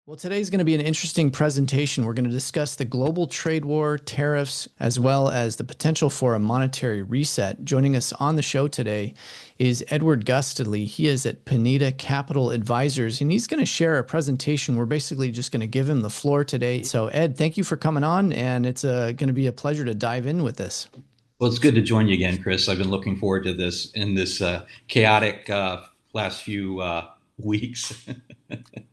Well, today's going to be an interesting presentation. We're going to discuss the global trade war, tariffs, as well as the potential for a monetary reset. Joining us on the show today is Edward Gustily. He is at Pineda Capital Advisors, and he's going to share a presentation. We're basically just going to give him the floor today. So, Ed, thank you for coming on, and it's going to be a pleasure to dive in with this. Well, it's good to join you again, Chris. I've been looking forward to this in this chaotic last few weeks.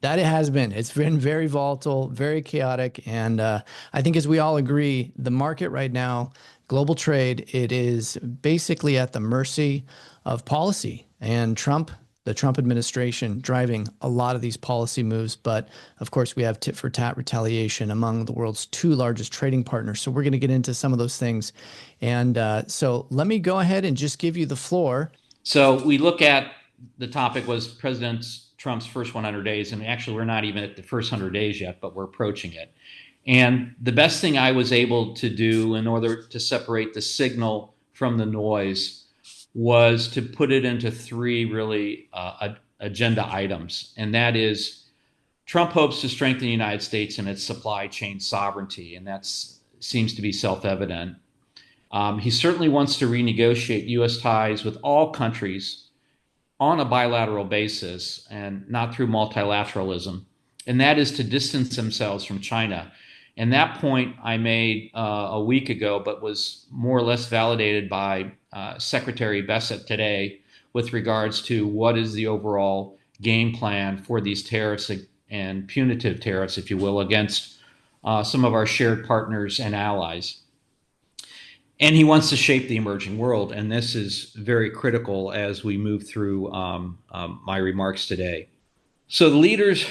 That it has been. It's been very volatile, very chaotic. And I think, as we all agree, the market right now, global trade, it is basically at the mercy of policy. And the Trump administration, driving a lot of these policy moves. But of course, we have tit for tat retaliation among the world's two largest trading partners. So we're going to get into some of those things. And so let me go ahead and just give you the floor. So we look at the topic was President Trump's first 100 days. And actually, we're not even at the first 100 days yet, but we're approaching it. And the best thing I was able to do in order to separate the signal from the noise was to put it into three really agenda items. And that is, Trump hopes to strengthen the United States and its supply chain sovereignty. And that seems to be self-evident. He certainly wants to renegotiate U.S. ties with all countries on a bilateral basis and not through multilateralism. And that is to distance themselves from China. And that point I made a week ago, but was more or less validated by Secretary Bessent today with regards to what is the overall game plan for these tariffs and punitive tariffs, if you will, against some of our shared partners and allies. And he wants to shape the emerging world. And this is very critical as we move through my remarks today. So the leaders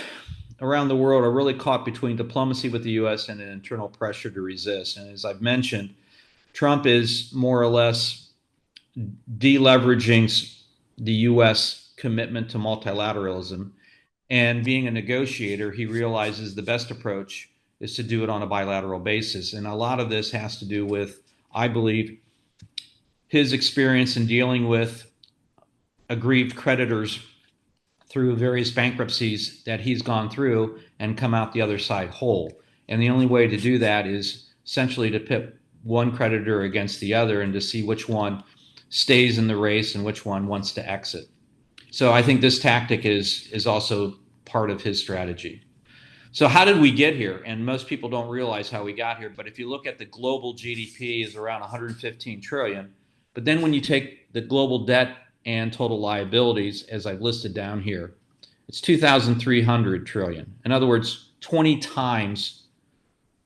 around the world are really caught between diplomacy with the U.S. and an internal pressure to resist. And as I've mentioned, Trump is more or less deleveraging the U.S. commitment to multilateralism. And being a negotiator, he realizes the best approach is to do it on a bilateral basis. And a lot of this has to do with, I believe, his experience in dealing with aggrieved creditors through various bankruptcies that he's gone through and come out the other side whole. And the only way to do that is essentially to pit one creditor against the other and to see which one stays in the race and which one wants to exit. So I think this tactic is also part of his strategy. So how did we get here? And most people don't realize how we got here. But if you look at the global GDP is around 115 trillion. But then when you take the global debt and total liabilities, as I've listed down here, it's 2,300 trillion. In other words, 20 times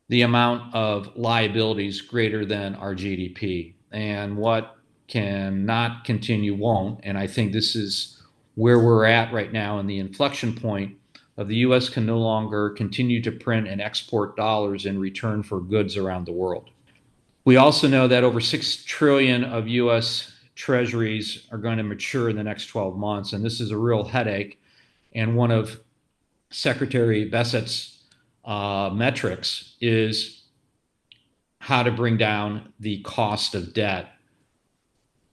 the amount of liabilities greater than our GDP. And what cannot continue won't. And I think this is where we're at right now in the inflection point of the U.S. can no longer continue to print and export dollars in return for goods around the world. We also know that over 6 trillion of U.S. treasuries are going to mature in the next 12 months. And this is a real headache. And one of Secretary Bessent's metrics is how to bring down the cost of debt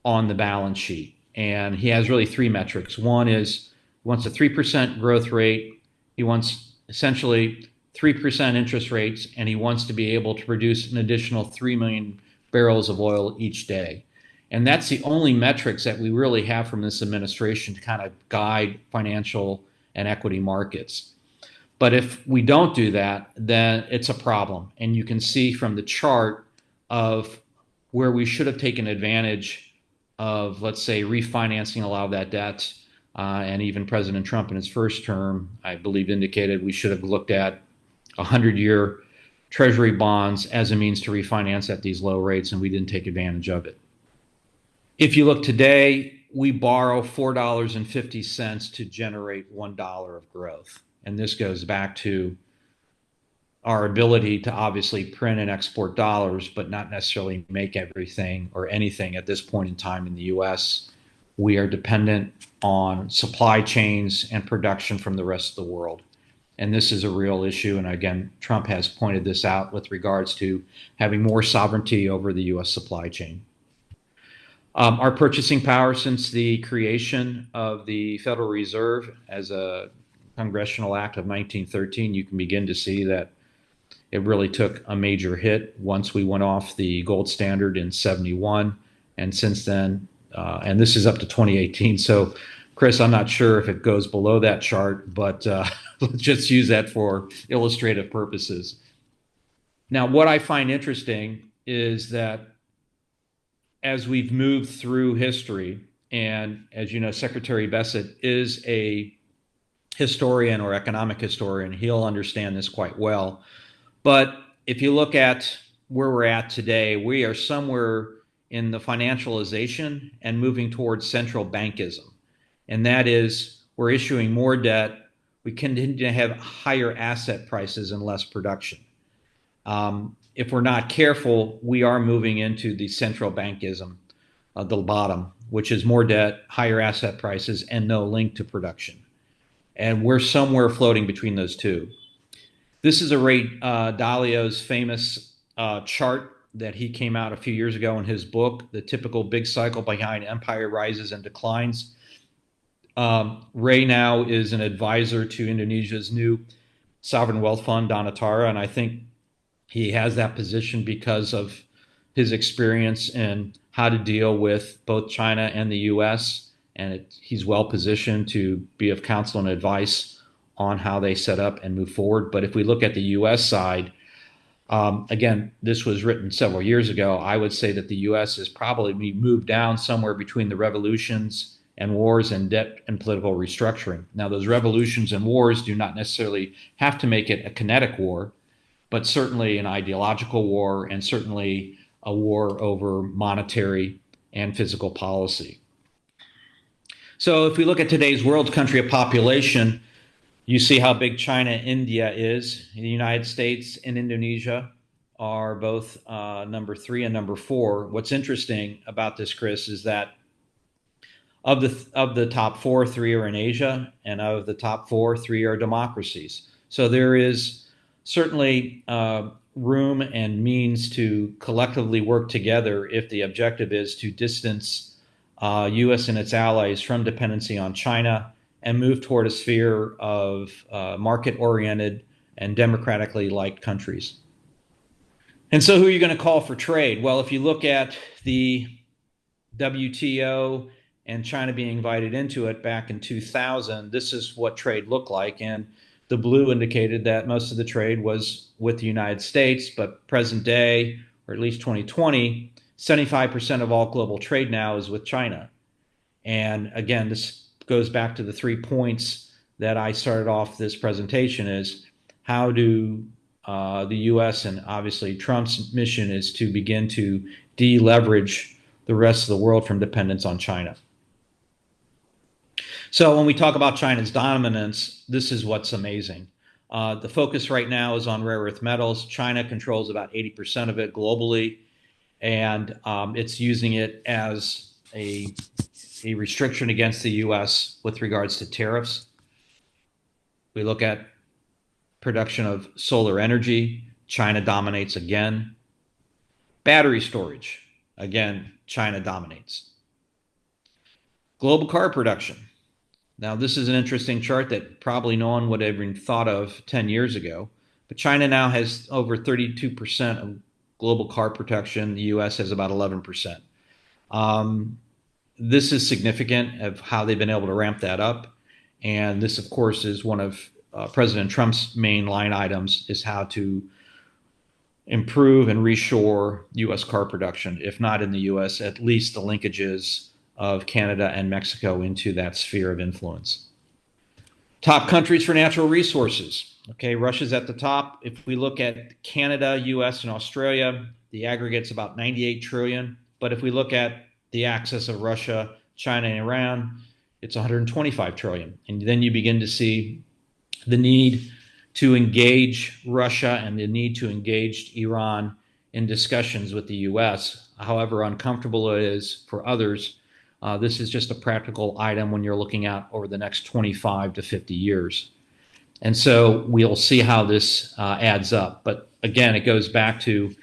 on the balance sheet. And he has really three metrics. One is he wants a 3% growth rate. He wants essentially 3% interest rates, and he wants to be able to produce an additional 3 million barrels of oil each day. And that's the only metrics that we really have from this administration to kind of guide financial and equity markets. But if we don't do that, then it's a problem. And you can see from the chart of where we should have taken advantage of, let's say, refinancing a lot of that debt. And even President Trump in his first term, I believe, indicated we should have looked at 100-year treasury bonds as a means to refinance at these low rates, and we didn't take advantage of it. If you look today, we borrow $4.50 to generate $1 of growth. And this goes back to our ability to obviously print and export dollars, but not necessarily make everything or anything at this point in time in the U.S. We are dependent on supply chains and production from the rest of the world. And this is a real issue. And again, Trump has pointed this out with regards to having more sovereignty over the U.S. supply chain. Our purchasing power since the creation of the Federal Reserve as a Congressional Act of 1913, you can begin to see that it really took a major hit once we went off the gold standard in 71. And since then, and this is up to 2018. So, Chris, I'm not sure if it goes below that chart, but let's just use that for illustrative purposes. Now, what I find interesting is that as we've moved through history, and as you know, Secretary Bessent is a historian or economic historian, he'll understand this quite well. But if you look at where we're at today, we are somewhere in the financialization and moving towards central bankism. And that is, we're issuing more debt. We continue to have higher asset prices and less production. If we're not careful, we are moving into the central bankism, the bottom, which is more debt, higher asset prices, and no link to production. And we're somewhere floating between those two. This is a Ray Dalio's famous chart that he came out a few years ago in his book, The Typical Big Cycle Behind Empire Rises and Declines. Ray now is an advisor to Indonesia's new sovereign wealth fund, Donatara, and I think he has that position because of his experience in how to deal with both China and the U.S., and he's well positioned to be of counsel and advice on how they set up and move forward. But if we look at the U.S. side, again, this was written several years ago. I would say that the U.S. has probably moved down somewhere between the revolutions and wars and debt and political restructuring. Now, those revolutions and wars do not necessarily have to make it a kinetic war, but certainly an ideological war and certainly a war over monetary and physical policy. So if we look at today's world country of population, you see how big China and India is. The United States and Indonesia are both number 3 and number 4. What's interesting about this, Chris, is that of the top 4, 3 are in Asia, and of the top 4, 3 are democracies. So there is certainly room and means to collectively work together if the objective is to distance U.S. and its allies from dependency on China and move toward a sphere of market-oriented and democratically liked countries. And so who are you going to call for trade? Well, if you look at the WTO and China being invited into it back in 2000, this is what trade looked like. And the blue indicated that most of the trade was with the United States, but present day, or at least 2020, 75% of all global trade now is with China. And again, this goes back to the 3 points that I started off this presentation is how do the U.S. and obviously Trump's mission is to begin to deleverage the rest of the world from dependence on China. So when we talk about China's dominance, this is what's amazing. The focus right now is on rare earth metals. China controls about 80% of it globally, and it's using it as a restriction against the U.S. with regards to tariffs. We look at production of solar energy. China dominates again. Battery storage. Again, China dominates. Global car production. Now, this is an interesting chart that probably no one would have even thought of 10 years ago. But China now has over 32% of global car production. The U.S. has about 11%. This is significant of how they've been able to ramp that up. And this, of course, is one of President Trump's main line items is how to improve and reshore U.S. car production, if not in the U.S., at least the linkages of Canada and Mexico into that sphere of influence. Top countries for natural resources. Okay, Russia's at the top. If we look at Canada, U.S., and Australia, the aggregate's about 98 trillion. But if we look at the axis of Russia, China, and Iran, it's 125 trillion. And then you begin to see the need to engage Russia and the need to engage Iran in discussions with the U.S. However uncomfortable it is for others, this is just a practical item when you're looking out over the next 25 to 50 years. And so we'll see how this adds up. But again, it goes back to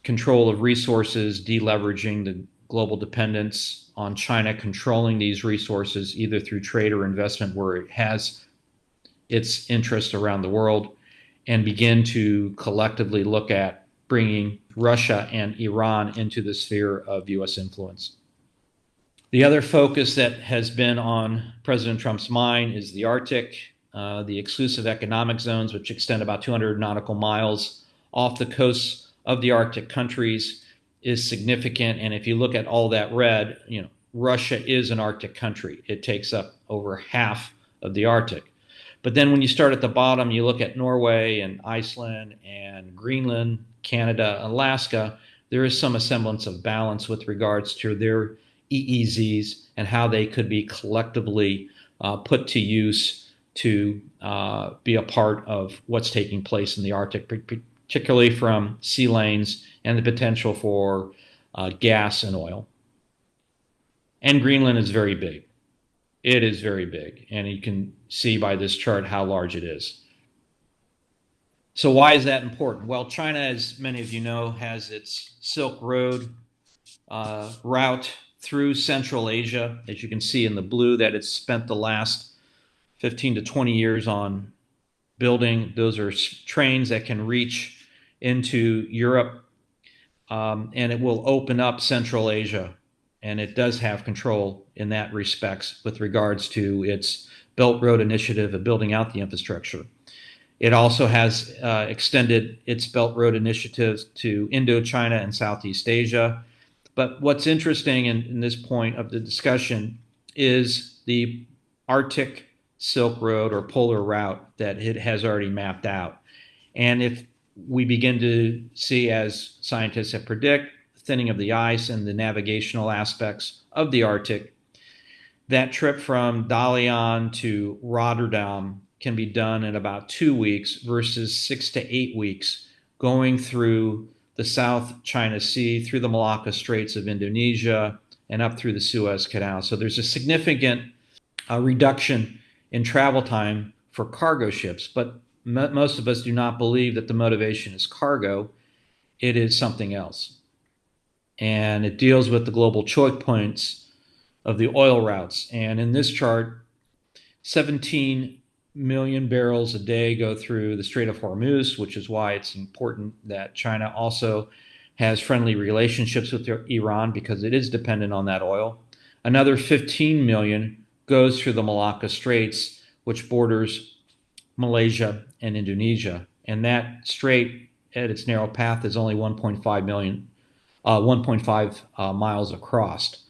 control of resources, deleveraging the global dependence on China, controlling these resources either through trade or investment where it has its interests around the world and begin to collectively look at bringing Russia and Iran into the sphere of U.S. influence. The other focus that has been on President Trump's mind is the Arctic, the exclusive economic zones, which extend about 200 nautical miles off the coasts of the Arctic countries, is significant. And if you look at all that red, Russia is an Arctic country. It takes up over half of the Arctic. But then when you start at the bottom, you look at Norway and Iceland and Greenland, Canada, Alaska, there is some semblance of balance with regards to their EEZs and how they could be collectively put to use to be a part of what's taking place in the Arctic, particularly from sea lanes and the potential for gas and oil. And Greenland is very big. It is very big, and you can see by this chart how large it is. So why is that important? Well, China, as many of you know, has its Silk Road route through Central Asia. As you can see in the blue, that it's spent the last 15 to 20 years on building. Those are trains that can reach into Europe, and it will open up Central Asia. And it does have control in that respects with regards to its Belt Road Initiative of building out the infrastructure. It also has extended its Belt Road initiatives to Indochina and Southeast Asia. But what's interesting in this point of the discussion is the Arctic Silk Road or polar route that it has already mapped out. And if we begin to see, as scientists have predicted, thinning of the ice and the navigational aspects of the Arctic, that trip from Dalian to Rotterdam can be done in about 2 weeks versus 6 to 8 weeks going through the South China Sea, through the Malacca Straits of Indonesia, and up through the Suez Canal. So there's a significant reduction in travel time for cargo ships, but most of us do not believe that the motivation is cargo. It is something else. And it deals with the global choke points of the oil routes. And in this chart, 17 million barrels a day go through the Strait of Hormuz, which is why it's important that China also has friendly relationships with Iran, because it is dependent on that oil. Another 15 million goes through the Malacca Straits, which borders Malaysia and Indonesia. And that strait at its narrow path is only 1.5 miles across.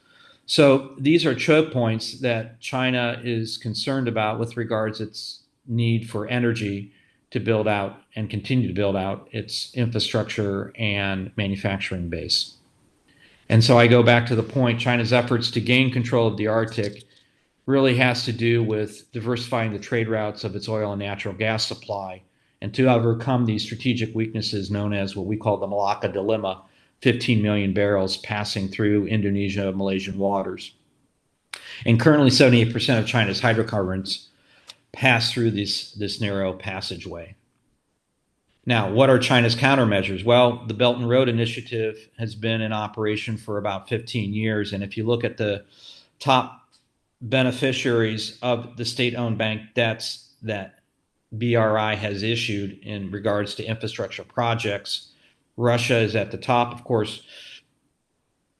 So these are choke points that China is concerned about with regards its need for energy to build out and continue to build out its infrastructure and manufacturing base. And so I go back to the point, China's efforts to gain control of the Arctic really has to do with diversifying the trade routes of its oil and natural gas supply, and to overcome these strategic weaknesses known as what we call the Malacca Dilemma, 15 million barrels passing through Indonesia, Malaysian waters. And currently 78% of China's hydrocarbons pass through this narrow passageway. Now, what are China's countermeasures? Well, the Belt and Road Initiative has been in operation for about 15 years. And if you look at the top beneficiaries of the state-owned bank debts that BRI has issued in regards to infrastructure projects, Russia is at the top. Of course,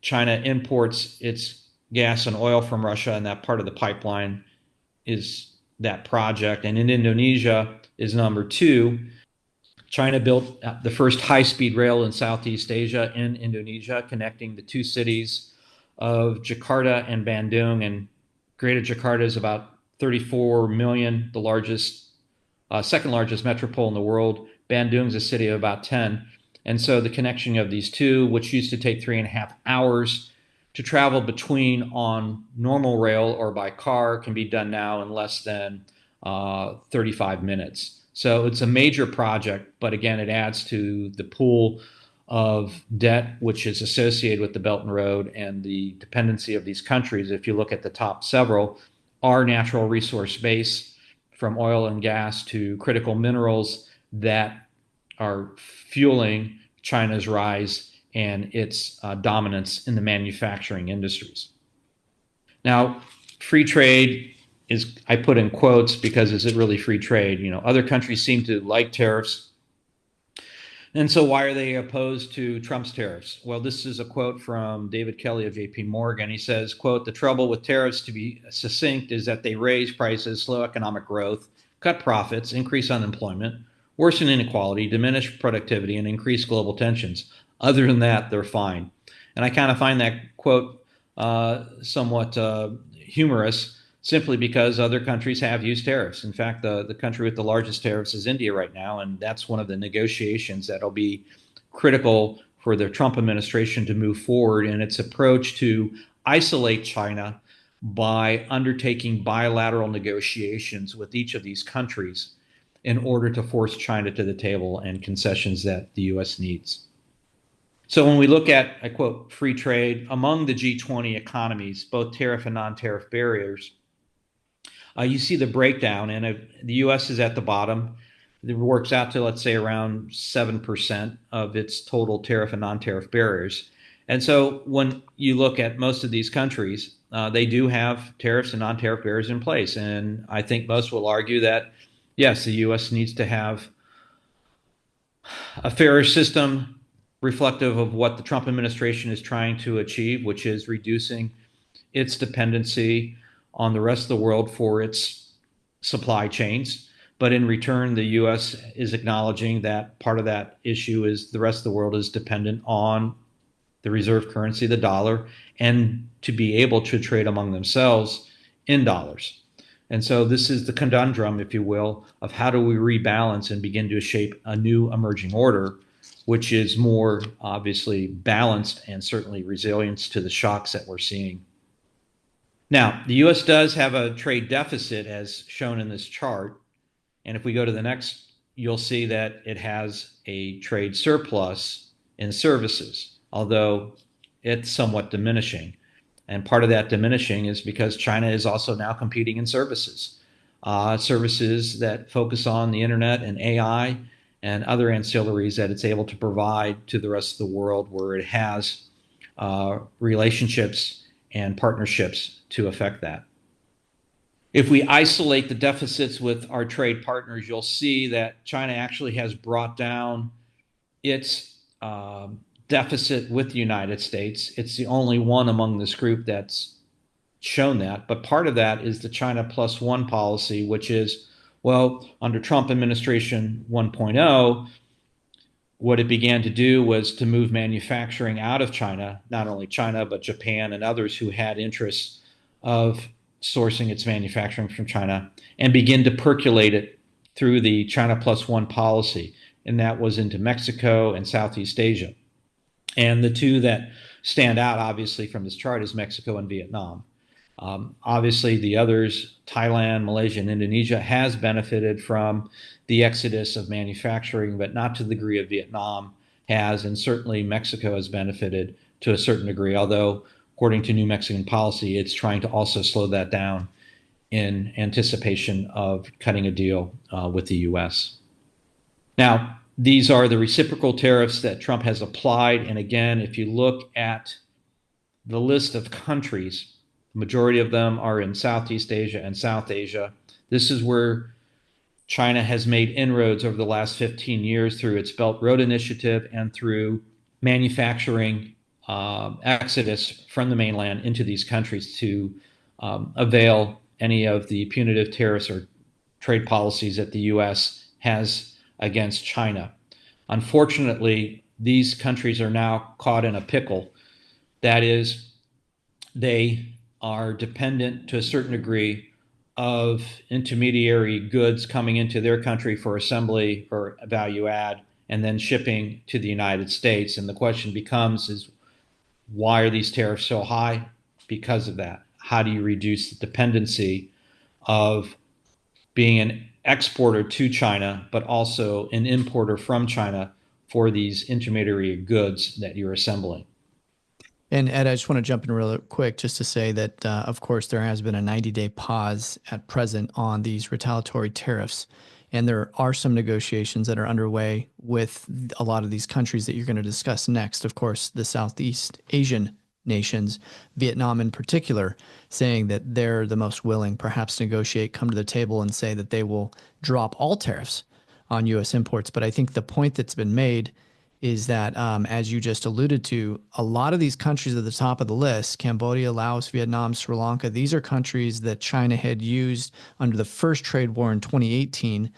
China imports its gas and oil from Russia, and that part of the pipeline is that project. And in Indonesia is number two. China built the first high-speed rail in Southeast Asia in Indonesia, connecting the two cities of Jakarta and Bandung. And Greater Jakarta is about 34 million, the largest, second largest metropole in the world. Bandung is a city of about 10. And so the connection of these two, which used to take 3.5 hours to travel between on normal rail or by car, can be done now in less than 35 minutes. So it's a major project, but again, it adds to the pool of debt which is associated with the Belt and Road and the dependency of these countries. If you look at the top several, are natural resource base, from oil and gas to critical minerals that are fueling China's rise and its dominance in the manufacturing industries. Now, free trade is, I put in quotes because is it really free trade? Other countries seem to like tariffs. And so why are they opposed to Trump's tariffs? Well, this is a quote from David Kelly of JP Morgan. He says, quote, "The trouble with tariffs, to be succinct, is that they raise prices, slow economic growth, cut profits, increase unemployment, worsen inequality, diminish productivity, and increase global tensions. Other than that, they're fine." And I kind of find that quote somewhat humorous, simply because other countries have used tariffs. In fact, the country with the largest tariffs is India right now, and that's one of the negotiations that'll be critical for the Trump administration to move forward in its approach to isolate China by undertaking bilateral negotiations with each of these countries in order to force China to the table and concessions that the U.S. needs. So when we look at, I quote, free trade among the G20 economies, both tariff and non-tariff barriers, you see the breakdown, and the U.S. is at the bottom. It works out to, let's say, around 7% of its total tariff and non-tariff barriers. And so when you look at most of these countries, they do have tariffs and non-tariff barriers in place. And I think most will argue that, yes, the U.S. needs to have a fairer system reflective of what the Trump administration is trying to achieve, which is reducing its dependency on the rest of the world for its supply chains. But in return, the U.S. is acknowledging that part of that issue is the rest of the world is dependent on the reserve currency, the dollar, and to be able to trade among themselves in dollars. And so this is the conundrum, if you will, of how do we rebalance and begin to shape a new emerging order, which is more obviously balanced and certainly resilient to the shocks that we're seeing. Now, the U.S. does have a trade deficit, as shown in this chart. And if we go to the next, you'll see that it has a trade surplus in services, although it's somewhat diminishing. And part of that diminishing is because China is also now competing in services, services that focus on the internet and AI and other ancillaries that it's able to provide to the rest of the world, where it has relationships and partnerships to affect that. If we isolate the deficits with our trade partners, you'll see that China actually has brought down its deficit with the United States. It's the only one among this group that's shown that. But part of that is the China Plus One policy, which is, well, under Trump administration 1.0, what it began to do was to move manufacturing out of China, not only China, but Japan and others who had interests of sourcing its manufacturing from China, and begin to percolate it through the China Plus One policy. And that was into Mexico and Southeast Asia. And the two that stand out, obviously, from this chart is Mexico and Vietnam. Obviously, the others, Thailand, Malaysia, and Indonesia, has benefited from the exodus of manufacturing, but not to the degree of Vietnam has, and certainly Mexico has benefited to a certain degree, although according to new Mexican policy, it's trying to also slow that down in anticipation of cutting a deal with the U.S. Now, these are the reciprocal tariffs that Trump has applied. And again, if you look at the list of countries, the majority of them are in Southeast Asia and South Asia. This is where China has made inroads over the last 15 years through its Belt Road Initiative and through manufacturing exodus from the mainland into these countries to avail any of the punitive tariffs or trade policies that the U.S. has against China. Unfortunately, these countries are now caught in a pickle. That is, they are dependent to a certain degree of intermediary goods coming into their country for assembly or value add and then shipping to the United States. And the question becomes is, why are these tariffs so high? Because of that. How do you reduce the dependency of being an exporter to China, but also an importer from China for these intermediary goods that you're assembling? And Ed, I just want to jump in real quick just to say that, of course, there has been a 90-day pause at present on these retaliatory tariffs. And there are some negotiations that are underway with a lot of these countries that you're going to discuss next. Of course, the Southeast Asian nations, Vietnam in particular, saying that they're the most willing, perhaps negotiate, come to the table and say that they will drop all tariffs on U.S. imports. But I think the point that's been made is that, as you just alluded to, a lot of these countries at the top of the list, Cambodia, Laos, Vietnam, Sri Lanka, these are countries that China had used under the first trade war in 2018,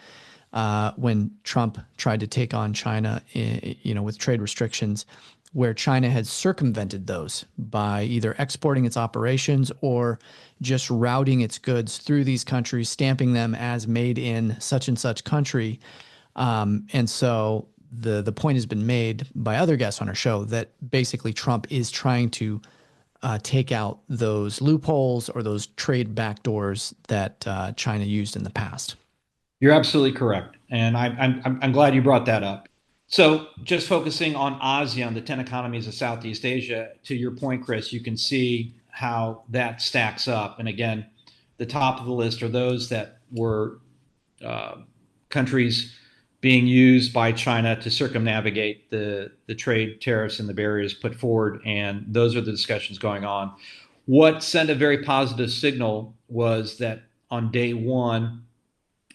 when Trump tried to take on China, with trade restrictions, where China had circumvented those by either exporting its operations or just routing its goods through these countries, stamping them as made in such and such country. And so the point has been made by other guests on our show that basically Trump is trying to take out those loopholes or those trade backdoors that China used in the past. You're absolutely correct, and I'm glad you brought that up. So, just focusing on ASEAN, the 10 economies of Southeast Asia, to your point, Chris, you can see how that stacks up. And again, the top of the list are those that were uh, countries being used by China to circumnavigate the trade tariffs and the barriers put forward. And those are the discussions going on. What sent a very positive signal was that on day one,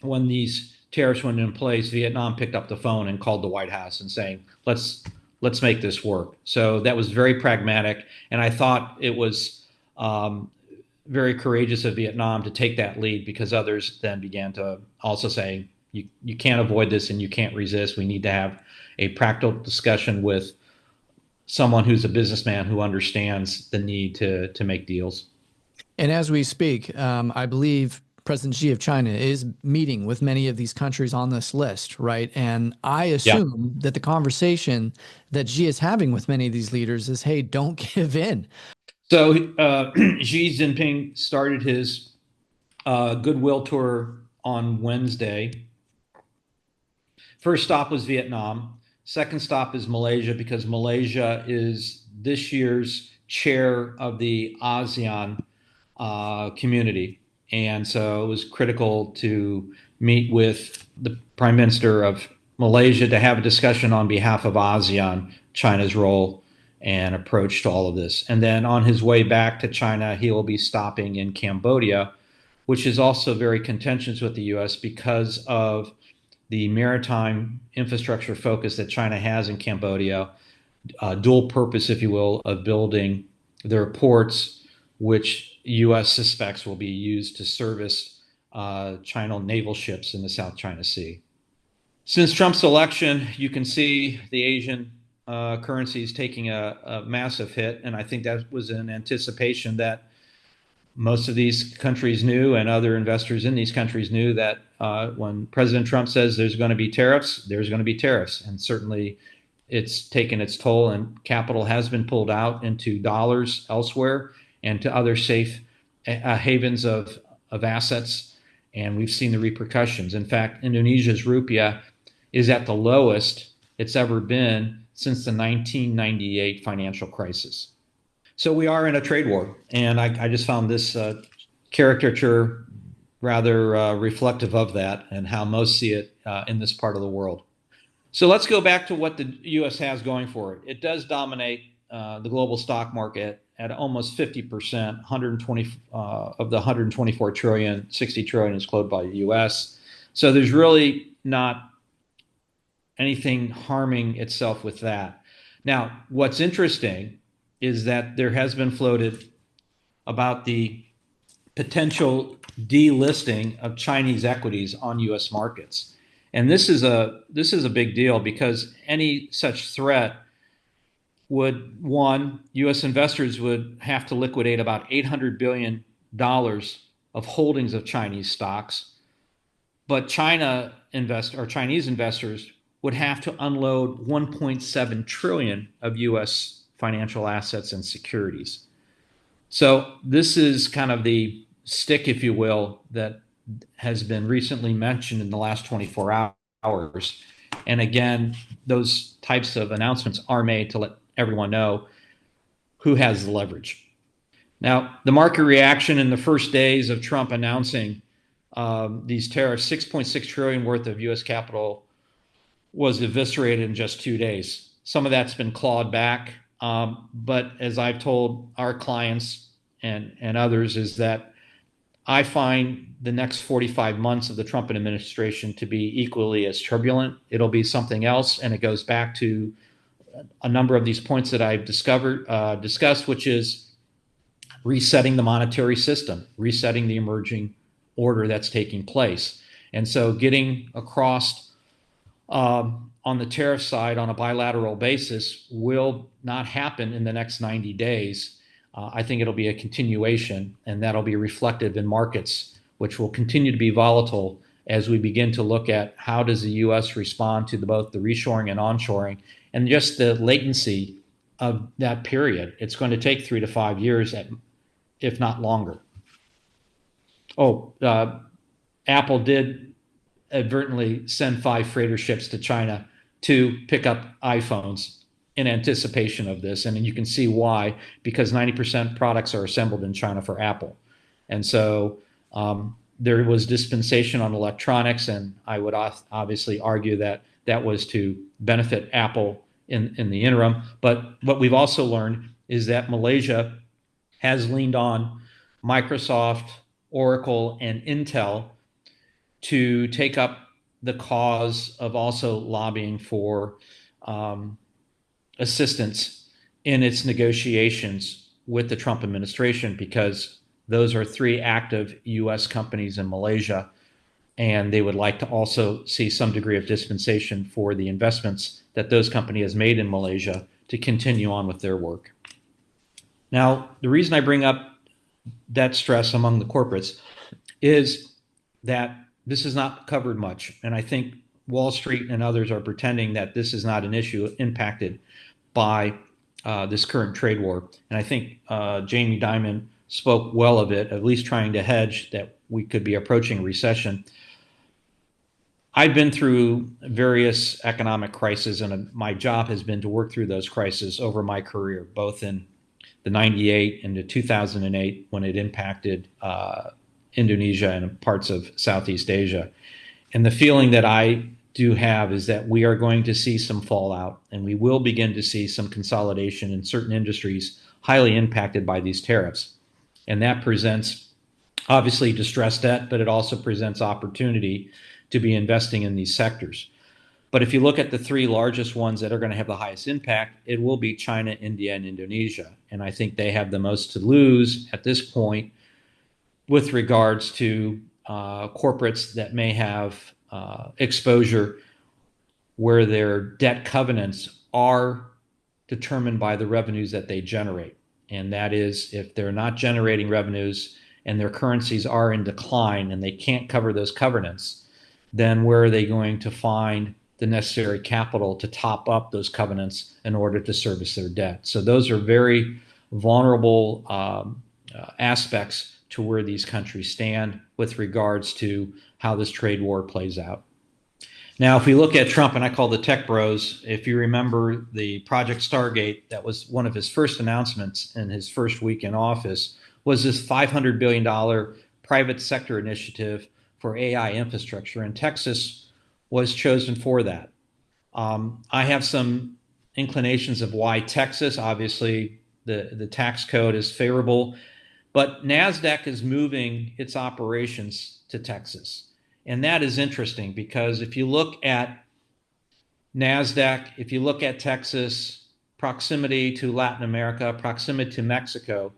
when these tariffs went in place, Vietnam picked up the phone and called the White House and saying, let's make this work. So that was very pragmatic, and I thought it was very courageous of Vietnam to take that lead, because others then began to also say, you can't avoid this and you can't resist. We need to have a practical discussion with someone who's a businessman who understands the need to make deals. And as we speak, I believe President Xi of China is meeting with many of these countries on this list, right? And I Yeah. assume that the conversation that Xi is having with many of these leaders is, hey, don't give in. So Xi Jinping started his goodwill tour on Wednesday. First stop was Vietnam. Second stop is Malaysia, because Malaysia is this year's chair of the ASEAN community. And so it was critical to meet with the Prime Minister of Malaysia to have a discussion on behalf of ASEAN, China's role and approach to all of this. And then on his way back to China, he will be stopping in Cambodia, which is also very contentious with the US because of the maritime infrastructure focus that China has in Cambodia, dual purpose, if you will, of building their ports, which U.S. suspects will be used to service China naval ships in the South China Sea. Since Trump's election, you can see the Asian currencies taking a massive hit, and I think that was in anticipation that most of these countries knew, and other investors in these countries knew, that when President Trump says there's going to be tariffs, there's going to be tariffs. And certainly it's taken its toll, and capital has been pulled out into dollars elsewhere and to other safe havens of assets. And we've seen the repercussions. In fact, Indonesia's rupiah is at the lowest it's ever been since the 1998 financial crisis. So we are in a trade war, and I just found this caricature rather reflective of that and how most see it in this part of the world. So let's go back to what the U.S. has going for it. It does dominate the global stock market at almost 50%. 120 of the 124 trillion, 60 trillion is closed by the U.S. So there's really not anything harming itself with that. Now, what's interesting is that there has been floated about the potential delisting of Chinese equities on U.S. markets. And this is a big deal, because any such threat would, one, U.S. investors would have to liquidate about $800 billion of holdings of Chinese stocks, but Chinese investors would have to unload 1.7 trillion of U.S. financial assets and securities. So this is kind of the stick, if you will, that has been recently mentioned in the last 24 hours. And again, those types of announcements are made to let everyone know who has the leverage. Now, the market reaction in the first days of Trump announcing these tariffs, 6.6 trillion worth of U.S. capital was eviscerated in just 2 days. Some of that's been clawed back. But as I've told our clients and others, is that I find the next 45 months of the Trump administration to be equally as turbulent. It'll be something else, and it goes back to a number of these points that I've discussed, which is resetting the monetary system, resetting the emerging order that's taking place. And so getting across on the tariff side on a bilateral basis will not happen in the next 90 days. I think it'll be a continuation, and that'll be reflected in markets, which will continue to be volatile as we begin to look at how does the U.S. respond to both the reshoring and onshoring, and just the latency of that period. It's going to take 3 to 5 years, if not longer. Oh, Apple did advertently send 5 freighter ships to China to pick up iPhones in anticipation of this. And you can see why, because 90% products are assembled in China for Apple. And so there was dispensation on electronics, and I would obviously argue that that was to benefit Apple in the interim. But what we've also learned is that Malaysia has leaned on Microsoft, Oracle, and Intel to take up the cause of also lobbying for assistance in its negotiations with the Trump administration, because those are 3 active U.S. companies in Malaysia, and they would like to also see some degree of dispensation for the investments that those companies have made in Malaysia to continue on with their work. Now, the reason I bring up debt stress among the corporates is that this is not covered much, and I think Wall Street and others are pretending that this is not an issue impacted by this current trade war. And I think Jamie Dimon spoke well of it, at least trying to hedge that we could be approaching a recession. I've been through various economic crises, and my job has been to work through those crises over my career, both in the 98 and the 2008 when it impacted Indonesia and parts of Southeast Asia. And the feeling that I do have is that we are going to see some fallout, and we will begin to see some consolidation in certain industries highly impacted by these tariffs. And that presents obviously distressed debt, but it also presents opportunity to be investing in these sectors. But if you look at the 3 largest ones that are going to have the highest impact, it will be China, India, and Indonesia. And I think they have the most to lose at this point with regards to corporates that may have exposure where their debt covenants are determined by the revenues that they generate. And that is, if they're not generating revenues and their currencies are in decline and they can't cover those covenants, then where are they going to find the necessary capital to top up those covenants in order to service their debt? So those are very vulnerable aspects to where these countries stand with regards to how this trade war plays out. Now, if we look at Trump, and I call the tech bros, if you remember the Project Stargate, that was one of his first announcements in his first week in office, was this $500 billion private sector initiative for AI infrastructure, and Texas was chosen for that. I have some inclinations of why Texas. Obviously, the tax code is favorable, but NASDAQ is moving its operations to Texas. And that is interesting because if you look at NASDAQ, if you look at Texas, proximity to Latin America, proximity to Mexico,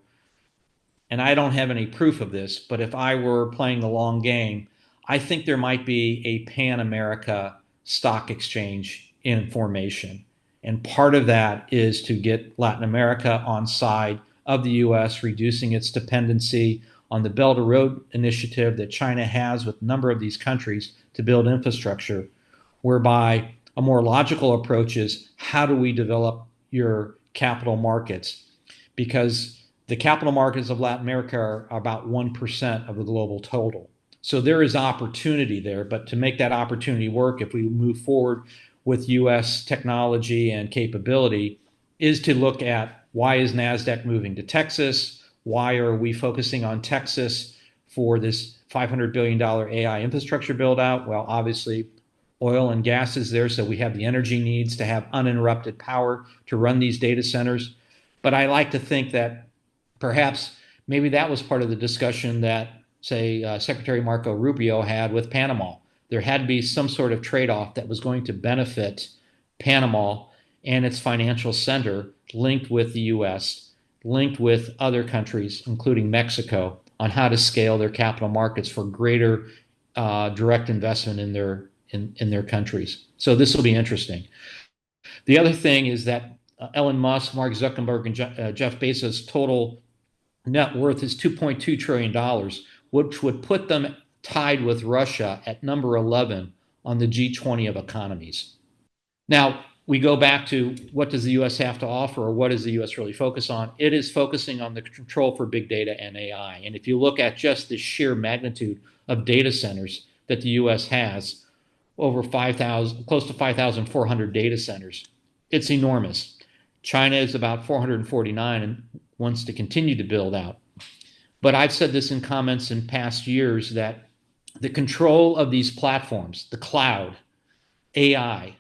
and I don't have any proof of this, but if I were playing the long game, I think there might be a Pan-America stock exchange in formation. And part of that is to get Latin America on side of the U.S., reducing its dependency on the Belt and Road Initiative that China has with a number of these countries to build infrastructure, whereby a more logical approach is how do we develop your capital markets? Because the capital markets of Latin America are about 1% of the global total. So there is opportunity there, but to make that opportunity work, if we move forward with U.S. technology and capability, is to look at why is NASDAQ moving to Texas? Why are we focusing on Texas for this $500 billion AI infrastructure build out? Well, obviously, Oil and gas is there, so we have the energy needs to have uninterrupted power to run these data centers. But I like to think that perhaps maybe that was part of the discussion that, say, Secretary Marco Rubio had with Panama. There had to be some sort of trade-off that was going to benefit Panama and its financial center linked with the US, linked with other countries, including Mexico, on how to scale their capital markets for greater direct investment in their countries. So this will be interesting. The other thing is that Elon Musk, Mark Zuckerberg, and Jeff Bezos' total net worth is $2.2 trillion, which would put them tied with Russia at number 11 on the G20 of economies. Now, we go back to what does the US have to offer, or what does the US really focus on? It is focusing on the control for big data and AI. And if you look at just the sheer magnitude of data centers that the US has, over 5,000, close to 5,400 data centers, it's enormous. China is about 449 and wants to continue to build out. But I've said this in comments in past years that the control of these platforms, the cloud, AI,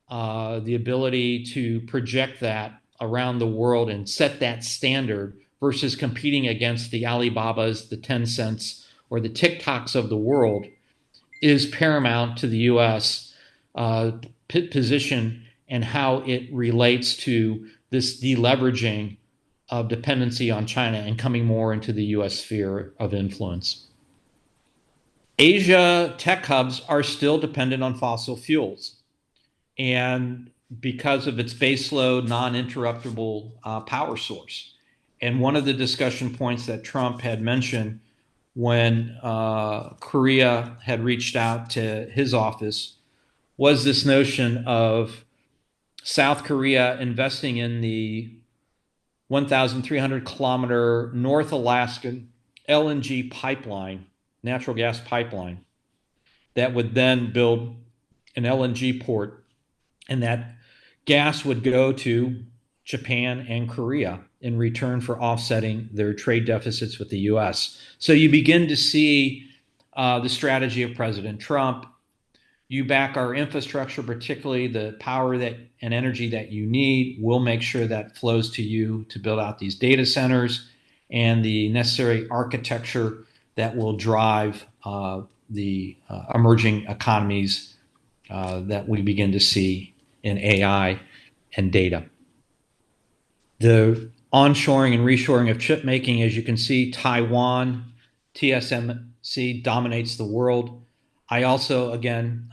the ability to project that around the world and set that standard versus competing against the Alibabas, the Tencents, or the TikToks of the world is paramount to the U.S. Position and how it relates to this deleveraging of dependency on China and coming more into the U.S. sphere of influence. Asia tech hubs are still dependent on fossil fuels. And because of its baseload, non-interruptible power source. And one of the discussion points that Trump had mentioned when Korea had reached out to his office was this notion of South Korea investing in the 1,300 kilometer North Alaskan LNG pipeline, natural gas pipeline, that would then build an LNG port, and that gas would go to Japan and Korea in return for offsetting their trade deficits with the US. So you begin to see the strategy of President Trump. You back our infrastructure, particularly the power that and energy that you need. We'll make sure that flows to you to build out these data centers and the necessary architecture that will drive the emerging economies that we begin to see in AI and data. The onshoring and reshoring of chip making, as you can see, Taiwan, TSMC dominates the world. I also, again,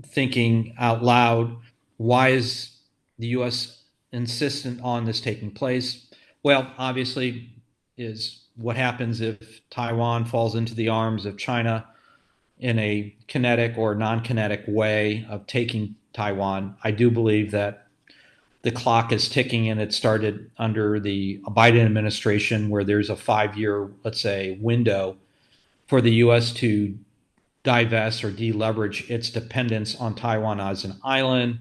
thinking out loud, why is the U.S. insistent on this taking place? Well, obviously, is what happens if Taiwan falls into the arms of China in a kinetic or non-kinetic way of taking Taiwan. I do believe that the clock is ticking, and it started under the Biden administration, where there's a 5-year, let's say, window for the U.S. to divest or deleverage its dependence on Taiwan as an island,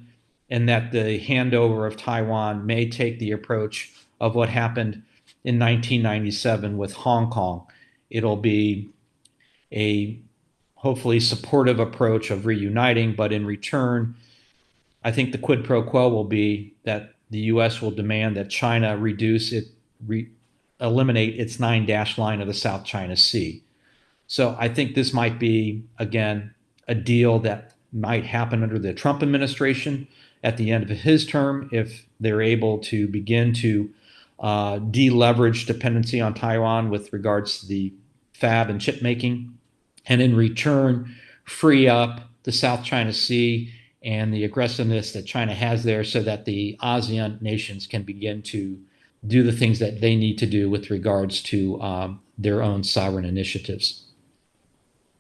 and that the handover of Taiwan may take the approach of what happened in 1997 with Hong Kong. It'll be a hopefully supportive approach of reuniting, but in return, I think the quid pro quo will be that the U.S. will demand that China eliminate its 9-dash line of the South China Sea. So I think this might be, again, a deal that might happen under the Trump administration at the end of his term if they're able to begin to deleverage dependency on Taiwan with regards to the fab and chip making, and in return free up the South China Sea and the aggressiveness that China has there so that the ASEAN nations can begin to do the things that they need to do with regards to their own sovereign initiatives.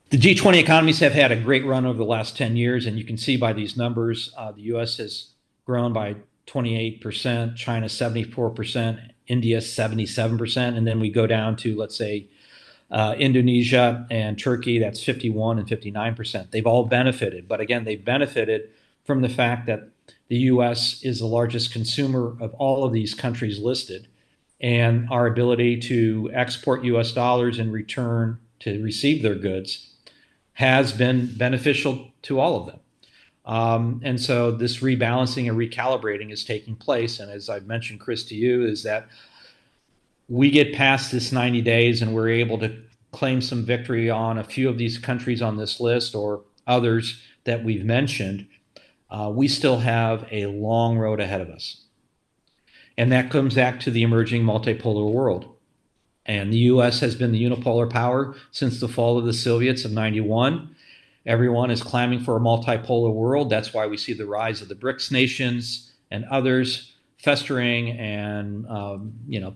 The G20 economies have had a great run over the last 10 years, and you can see by these numbers, the US has grown by 28%, China 74%, India 77%, and then we go down to, let's say, Indonesia and Turkey, that's 51 and 59%. They've all benefited, but again, they've benefited from the fact that the US is the largest consumer of all of these countries listed, and our ability to export US dollars in return to receive their goods has been beneficial to all of them. And so this rebalancing and recalibrating is taking place. And as I've mentioned, Chris, to you, is that we get past this 90 days and we're able to claim some victory on a few of these countries on this list or others that we've mentioned, we still have a long road ahead of us. And that comes back to the emerging multipolar world. And the US has been the unipolar power since the fall of the Soviets of 91. Everyone is clamoring for a multipolar world. That's why we see the rise of the BRICS nations and others festering and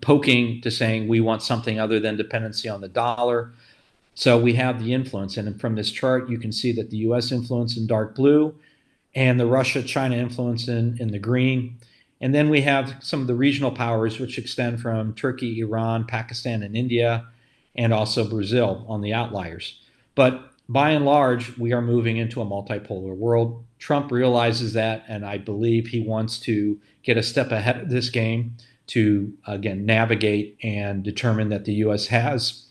poking to saying we want something other than dependency on the dollar. So we have the influence. And from this chart, you can see that the US influence in dark blue and the Russia-China influence in the green. And then we have some of the regional powers, which extend from Turkey, Iran, Pakistan, and India, and also Brazil on the outliers. But by and large, we are moving into a multipolar world. Trump realizes that, and I believe he wants to get a step ahead of this game to, again, navigate and determine that the U.S. has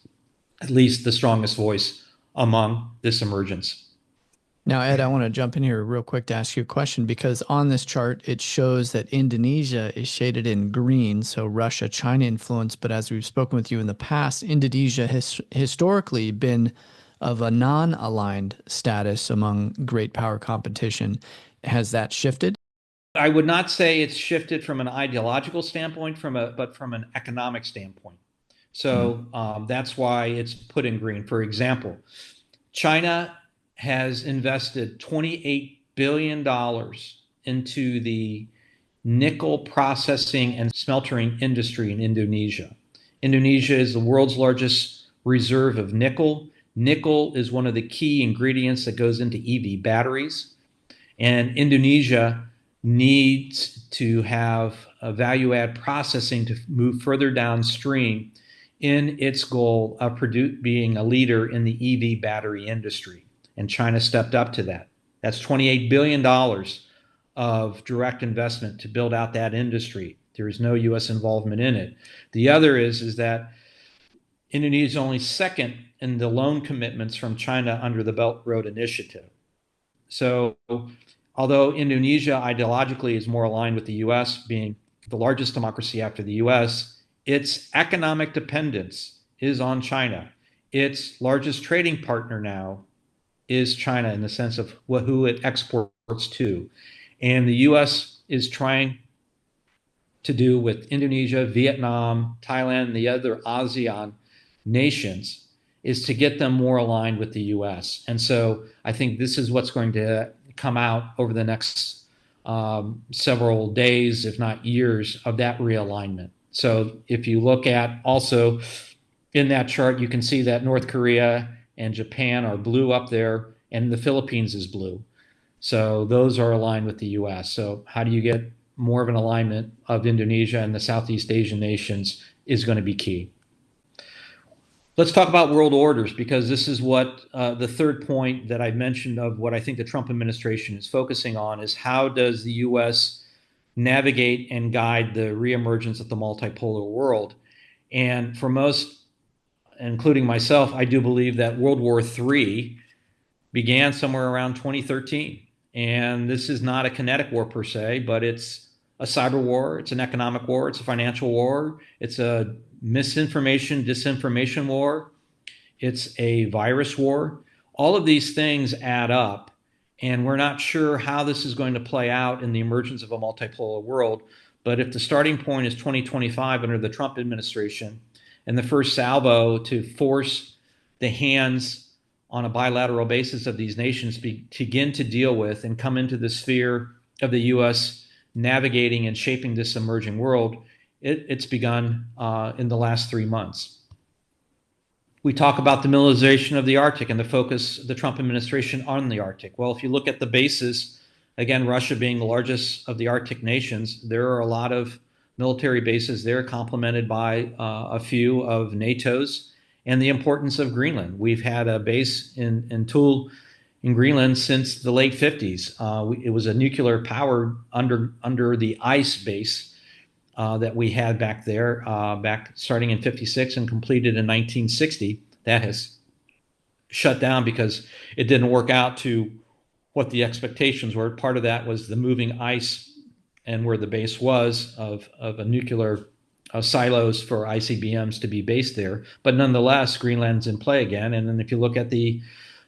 at least the strongest voice among this emergence. Now, Ed, I want to jump in here real quick to ask you a question because on this chart, it shows that Indonesia is shaded in green, so Russia, China influence. But as we've spoken with you in the past, Indonesia has historically been of a non-aligned status among great power competition. Has that shifted? I would not say it's shifted from an ideological standpoint, but from an economic standpoint. Mm. So that's why it's put in green. For example, China has invested $28 billion into the nickel processing and smeltering industry in Indonesia. Indonesia is the world's largest reserve of nickel. Nickel is one of the key ingredients that goes into EV batteries. And Indonesia needs to have a value add processing to move further downstream in its goal of being a leader in the EV battery industry. And China stepped up to that. That's $28 billion of direct investment to build out that industry. There is no U.S. involvement in it. The other is that Indonesia is only second in the loan commitments from China under the Belt Road Initiative. So, although Indonesia ideologically is more aligned with the US, being the largest democracy after the US, its economic dependence is on China. Its largest trading partner now is China in the sense of who it exports to. And the US is trying to do with Indonesia, Vietnam, Thailand, and the other ASEAN nations is to get them more aligned with the US. And so I think this is what's going to come out over the next several days, if not years, of that realignment. So if you look at also in that chart, you can see that North Korea and Japan are blue up there, and the Philippines is blue. So those are aligned with the US. So how do you get more of an alignment of Indonesia and the Southeast Asian nations is going to be key. Let's talk about world orders because this is what the third point that I mentioned of what I think the Trump administration is focusing on is how does the U.S. navigate and guide the reemergence of the multipolar world? And for most, including myself, I do believe that World War III began somewhere around 2013. And this is not a kinetic war per se, but it's a cyber war, it's an economic war, it's a financial war, it's a misinformation, disinformation war, it's a virus war. All of these things add up, and we're not sure how this is going to play out in the emergence of a multipolar world. But if the starting point is 2025 under the Trump administration, and the first salvo to force the hands on a bilateral basis of these nations begin to deal with and come into the sphere of the U.S. navigating and shaping this emerging world, it's begun in the last 3 months. We talk about the militarization of the Arctic and the focus of the Trump administration on the Arctic. Well, if you look at the bases, again, Russia being the largest of the Arctic nations, there are a lot of military bases there complemented by a few of NATO's and the importance of Greenland. We've had a base in Thule in Greenland since the late 50s. It was a nuclear powered under the ice base that we had back there, back starting in 56 and completed in 1960. That has shut down because it didn't work out to what the expectations were. Part of that was the moving ice and where the base was of a nuclear silos for ICBMs to be based there. But nonetheless, Greenland's in play again. And then if you look at the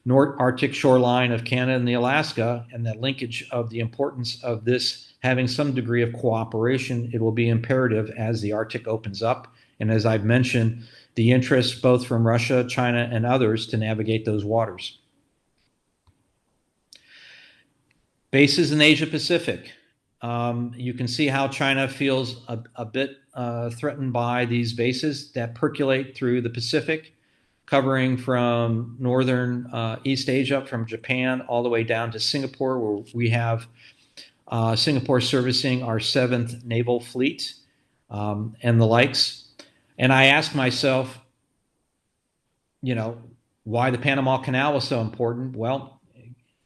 North Arctic shoreline of Canada and the Alaska and the linkage of the importance of this having some degree of cooperation, it will be imperative as the Arctic opens up. And as I've mentioned, the interest both from Russia, China, and others to navigate those waters. Bases in Asia Pacific. You can see how China feels a bit threatened by these bases that percolate through the Pacific, covering from northern East Asia, from Japan all the way down to Singapore, where we have Singapore servicing our 7th Naval Fleet and the likes. And I asked myself, why the Panama Canal was so important. Well,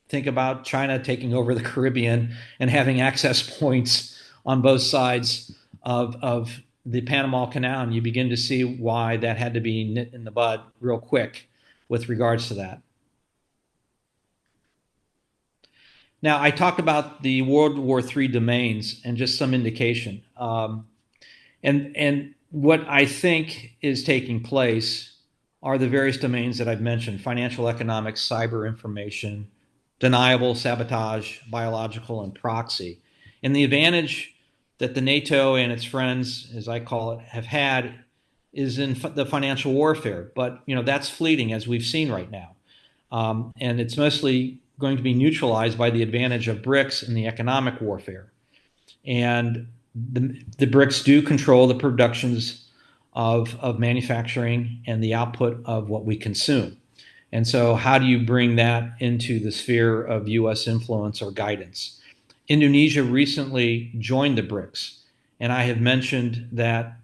think about China taking over the Caribbean and having access points on both sides of the Panama Canal, and you begin to see why that had to be nit in the bud real quick with regards to that. Now, I talked about the World War III domains and just some indication. And what I think is taking place are the various domains that I've mentioned: financial, economic, cyber information, deniable, sabotage, biological, and proxy. And the advantage that the NATO and its friends, as I call it, have had is in the financial warfare. But that's fleeting, as we've seen right now. And it's mostly going to be neutralized by the advantage of BRICS in the economic warfare. And the BRICS do control the productions of manufacturing and the output of what we consume. And so how do you bring that into the sphere of U.S. influence or guidance? Indonesia recently joined the BRICS, and I have mentioned that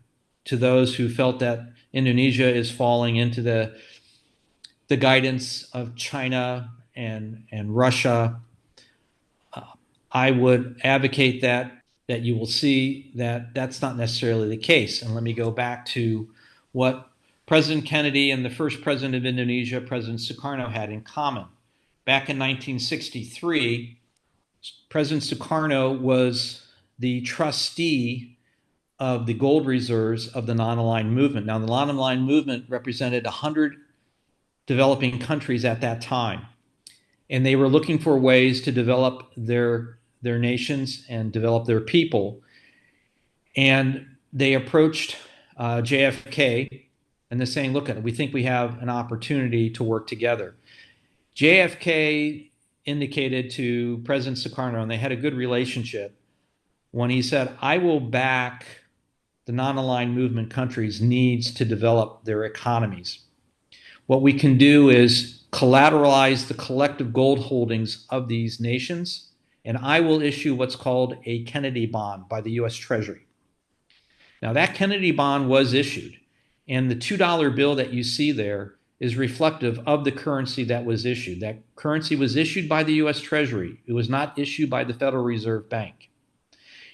to those who felt that Indonesia is falling into the guidance of China and Russia. I would advocate that you will see that that's not necessarily the case. And let me go back to what President Kennedy and the first president of Indonesia, President Sukarno, had in common. Back in 1963, President Sukarno was the trustee of the gold reserves of the non-aligned movement. Now, the non-aligned movement represented 100 developing countries at that time, and they were looking for ways to develop their nations and develop their people. And they approached JFK, and they're saying, look, we think we have an opportunity to work together. JFK indicated to President Sukarno, and they had a good relationship, when he said, I will back the non-aligned movement countries' needs to develop their economies. What we can do is collateralize the collective gold holdings of these nations, and I will issue what's called a Kennedy bond by the U.S. Treasury. Now, that Kennedy bond was issued, and the $2 bill that you see there is reflective of the currency that was issued. That currency was issued by the U.S. Treasury. It was not issued by the Federal Reserve Bank.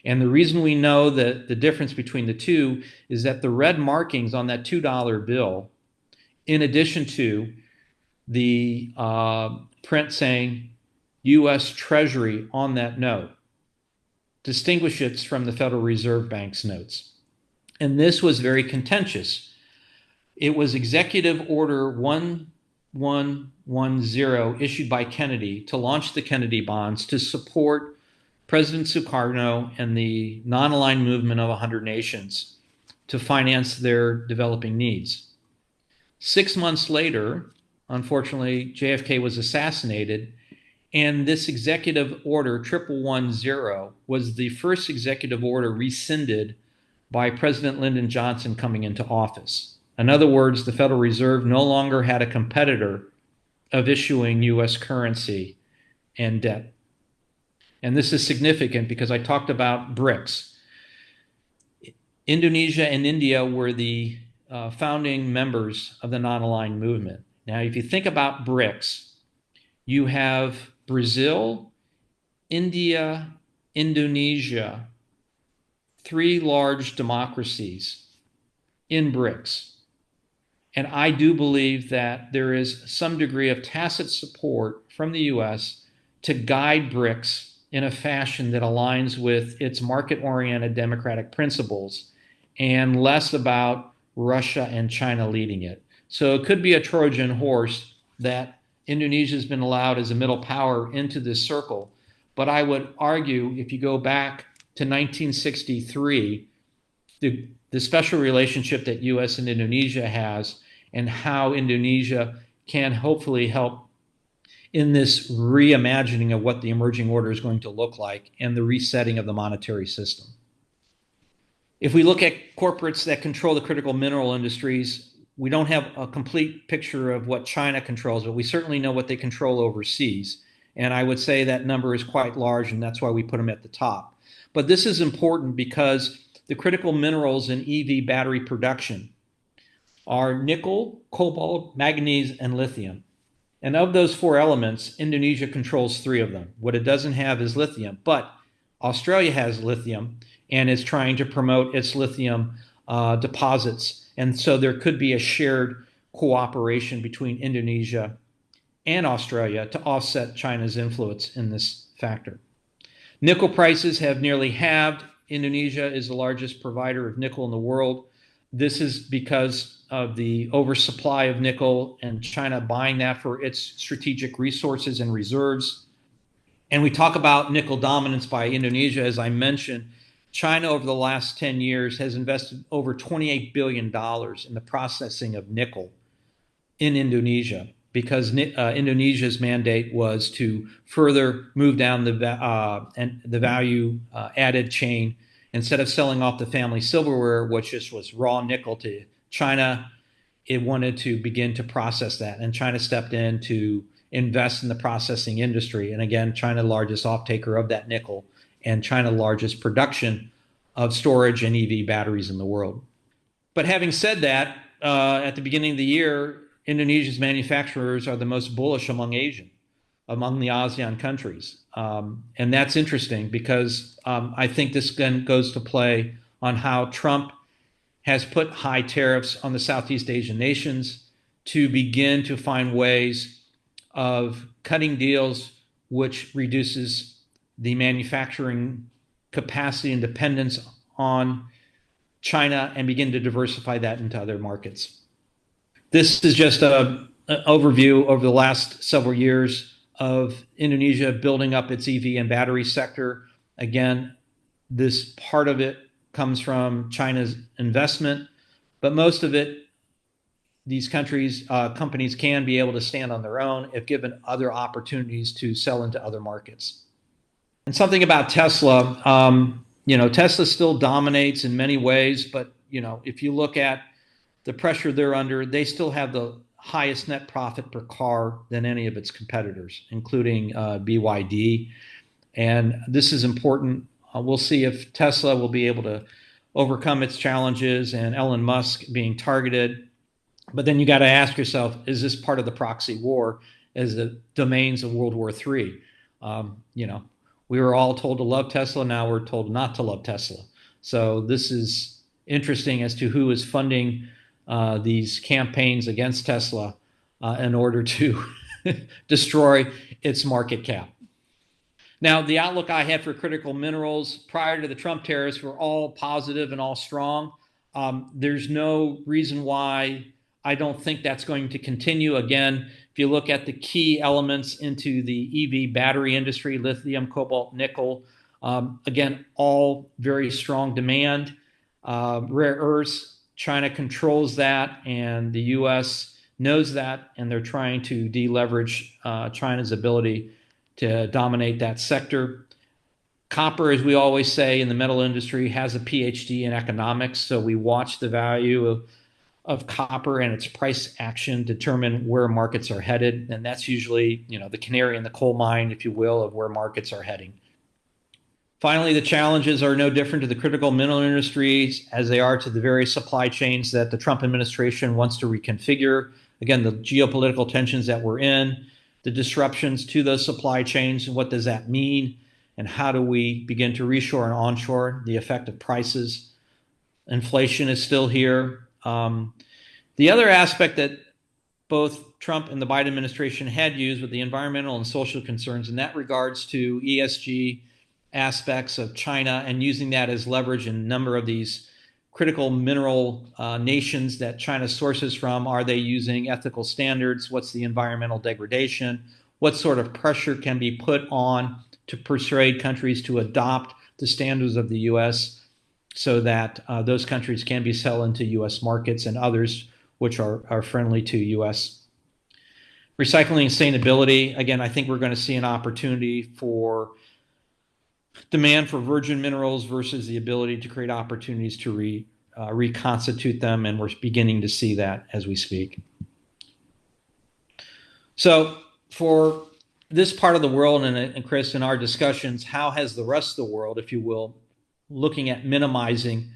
And the reason we know that the difference between the two is that the red markings on that $2 bill, in addition to the print saying U.S. Treasury on that note, distinguish it from the Federal Reserve Bank's notes. And this was very contentious. It was Executive Order 1110 issued by Kennedy to launch the Kennedy bonds to support President Sukarno and the non-aligned movement of 100 nations to finance their developing needs. 6 months later, unfortunately, JFK was assassinated, and this executive order 1110 was the first executive order rescinded by President Lyndon Johnson coming into office. In other words, the Federal Reserve no longer had a competitor of issuing U.S. currency and debt. And this is significant because I talked about BRICS. Indonesia and India were the founding members of the non-aligned movement. Now, if you think about BRICS, you have Brazil, India, Indonesia, 3 large democracies in BRICS. And I do believe that there is some degree of tacit support from the U.S. to guide BRICS in a fashion that aligns with its market-oriented democratic principles and less about Russia and China leading it. So it could be a Trojan horse that Indonesia has been allowed as a middle power into this circle. But I would argue, if you go back to 1963, the special relationship that U.S. and Indonesia has, and how Indonesia can hopefully help in this reimagining of what the emerging order is going to look like and the resetting of the monetary system. If we look at corporates that control the critical mineral industries, we don't have a complete picture of what China controls, but we certainly know what they control overseas. And I would say that number is quite large, and that's why we put them at the top. But this is important because the critical minerals in EV battery production are nickel, cobalt, manganese, and lithium. And of those four elements, Indonesia controls three of them. What it doesn't have is lithium, but Australia has lithium and is trying to promote its lithium deposits. And so there could be a shared cooperation between Indonesia and Australia to offset China's influence in this factor. Nickel prices have nearly halved. Indonesia is the largest provider of nickel in the world. This is because of the oversupply of nickel and China buying that for its strategic resources and reserves. And we talk about nickel dominance by Indonesia. As I mentioned, China over the last 10 years has invested over $28 billion in the processing of nickel in Indonesia, because Indonesia's mandate was to further move down the value added chain. Instead of selling off the family silverware, which just was raw nickel to China, it wanted to begin to process that. And China stepped in to invest in the processing industry. And again, China, largest off-taker of that nickel, and China, largest production of storage and EV batteries in the world. But having said that, at the beginning of the year, Indonesia's manufacturers are the most bullish among the ASEAN countries. And that's interesting because I think this then goes to play on how Trump has put high tariffs on the Southeast Asian nations to begin to find ways of cutting deals, which reduces the manufacturing capacity and dependence on China, and begin to diversify that into other markets. This is just an overview over the last several years of Indonesia building up its EV and battery sector. Again, this part of it comes from China's investment, but most of it, these companies can be able to stand on their own if given other opportunities to sell into other markets. And something about Tesla, Tesla still dominates in many ways, but if you look at the pressure they're under, they still have the highest net profit per car than any of its competitors, including BYD. And this is important. We'll see if Tesla will be able to overcome its challenges and Elon Musk being targeted. But then you got to ask yourself, is this part of the proxy war as the domains of World War III? We were all told to love Tesla. Now we're told not to love Tesla. So this is interesting as to who is funding these campaigns against Tesla in order to destroy its market cap. Now, the outlook I had for critical minerals prior to the Trump tariffs were all positive and all strong. There's no reason why I don't think that's going to continue. Again, if you look at the key elements into the EV battery industry, lithium, cobalt, nickel, again, all very strong demand. Rare earths, China controls that, and the U.S. knows that, and they're trying to deleverage China's ability to dominate that sector. Copper, as we always say in the metal industry, has a PhD in economics, so we watch the value of copper and its price action determine where markets are headed, and that's usually the canary in the coal mine, if you will, of where markets are heading. Finally, the challenges are no different to the critical mineral industries as they are to the various supply chains that the Trump administration wants to reconfigure. Again, the geopolitical tensions that we're in, the disruptions to those supply chains, and what does that mean, and how do we begin to reshore and onshore, the effect of prices. Inflation is still here. The other aspect that both Trump and the Biden administration had used with the environmental and social concerns in that regards to ESG aspects of China and using that as leverage in a number of these critical mineral nations that China sources from. Are they using ethical standards? What's the environmental degradation? What sort of pressure can be put on to persuade countries to adopt the standards of the U.S. so that those countries can be sell into U.S. markets and others which are friendly to U.S. Recycling and sustainability, again, I think we're going to see an opportunity for demand for virgin minerals versus the ability to create opportunities to reconstitute them, and we're beginning to see that as we speak. So for this part of the world, and Chris, in our discussions, how has the rest of the world, if you will, looking at minimizing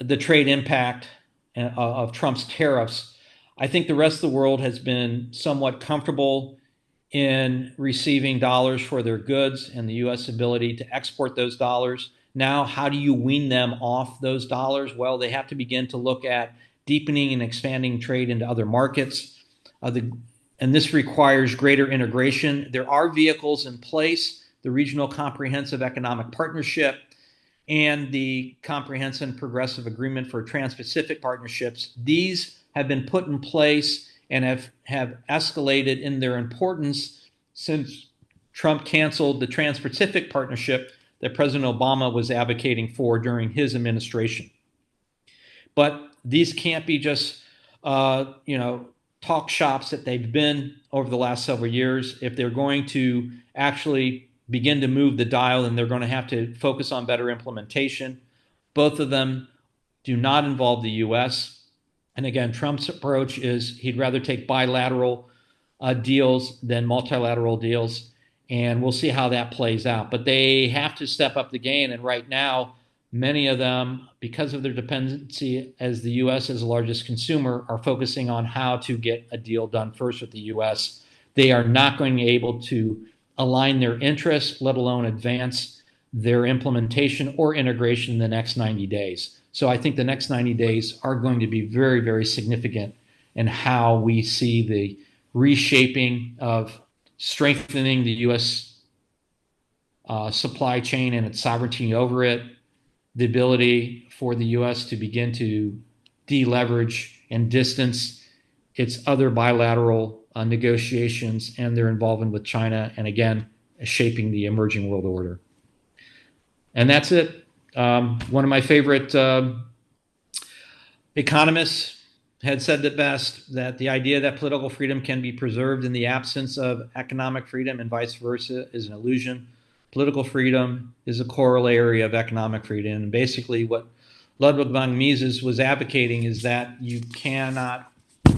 the trade impact of Trump's tariffs? I think the rest of the world has been somewhat comfortable in receiving dollars for their goods and the U.S. ability to export those dollars. Now, how do you wean them off those dollars? Well, they have to begin to look at deepening and expanding trade into other markets. And this requires greater integration. There are vehicles in place, the Regional Comprehensive Economic Partnership and the Comprehensive and Progressive Agreement for Trans-Pacific Partnerships. These have been put in place and have escalated in their importance since Trump canceled the Trans-Pacific Partnership that President Obama was advocating for during his administration. But these can't be just talk shops that they've been over the last several years. If they're going to actually begin to move the dial, then they're going to have to focus on better implementation. Both of them do not involve the U.S. And again, Trump's approach is he'd rather take bilateral deals than multilateral deals. And we'll see how that plays out. But they have to step up the game. And right now, many of them, because of their dependency as the U.S. as the largest consumer, are focusing on how to get a deal done first with the U.S. They are not going to be able to align their interests, let alone advance their implementation or integration in the next 90 days. So I think the next 90 days are going to be very, very significant in how we see the reshaping of strengthening the U.S. Supply chain and its sovereignty over it, the ability for the U.S. to begin to deleverage and distance its other bilateral negotiations and their involvement with China, and again, shaping the emerging world order. And that's it. One of my favorite economists had said it best, that the idea that political freedom can be preserved in the absence of economic freedom and vice versa is an illusion. Political freedom is a corollary of economic freedom. And basically what Ludwig von Mises was advocating is that you cannot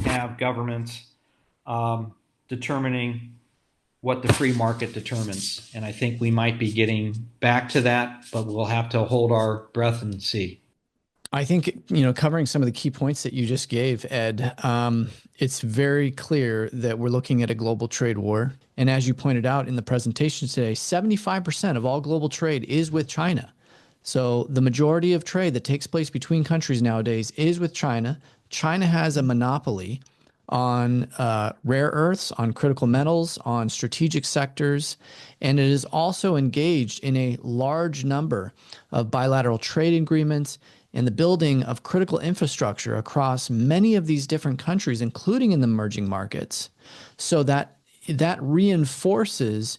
have government determining what the free market determines. And I think we might be getting back to that, but we'll have to hold our breath and see. I think, covering some of the key points that you just gave, Ed, it's very clear that we're looking at a global trade war. And as you pointed out in the presentation today, 75% of all global trade is with China. So the majority of trade that takes place between countries nowadays is with China. China has a monopoly on rare earths, on critical metals, on strategic sectors, and it is also engaged in a large number of bilateral trade agreements and the building of critical infrastructure across many of these different countries, including in the emerging markets, so that reinforces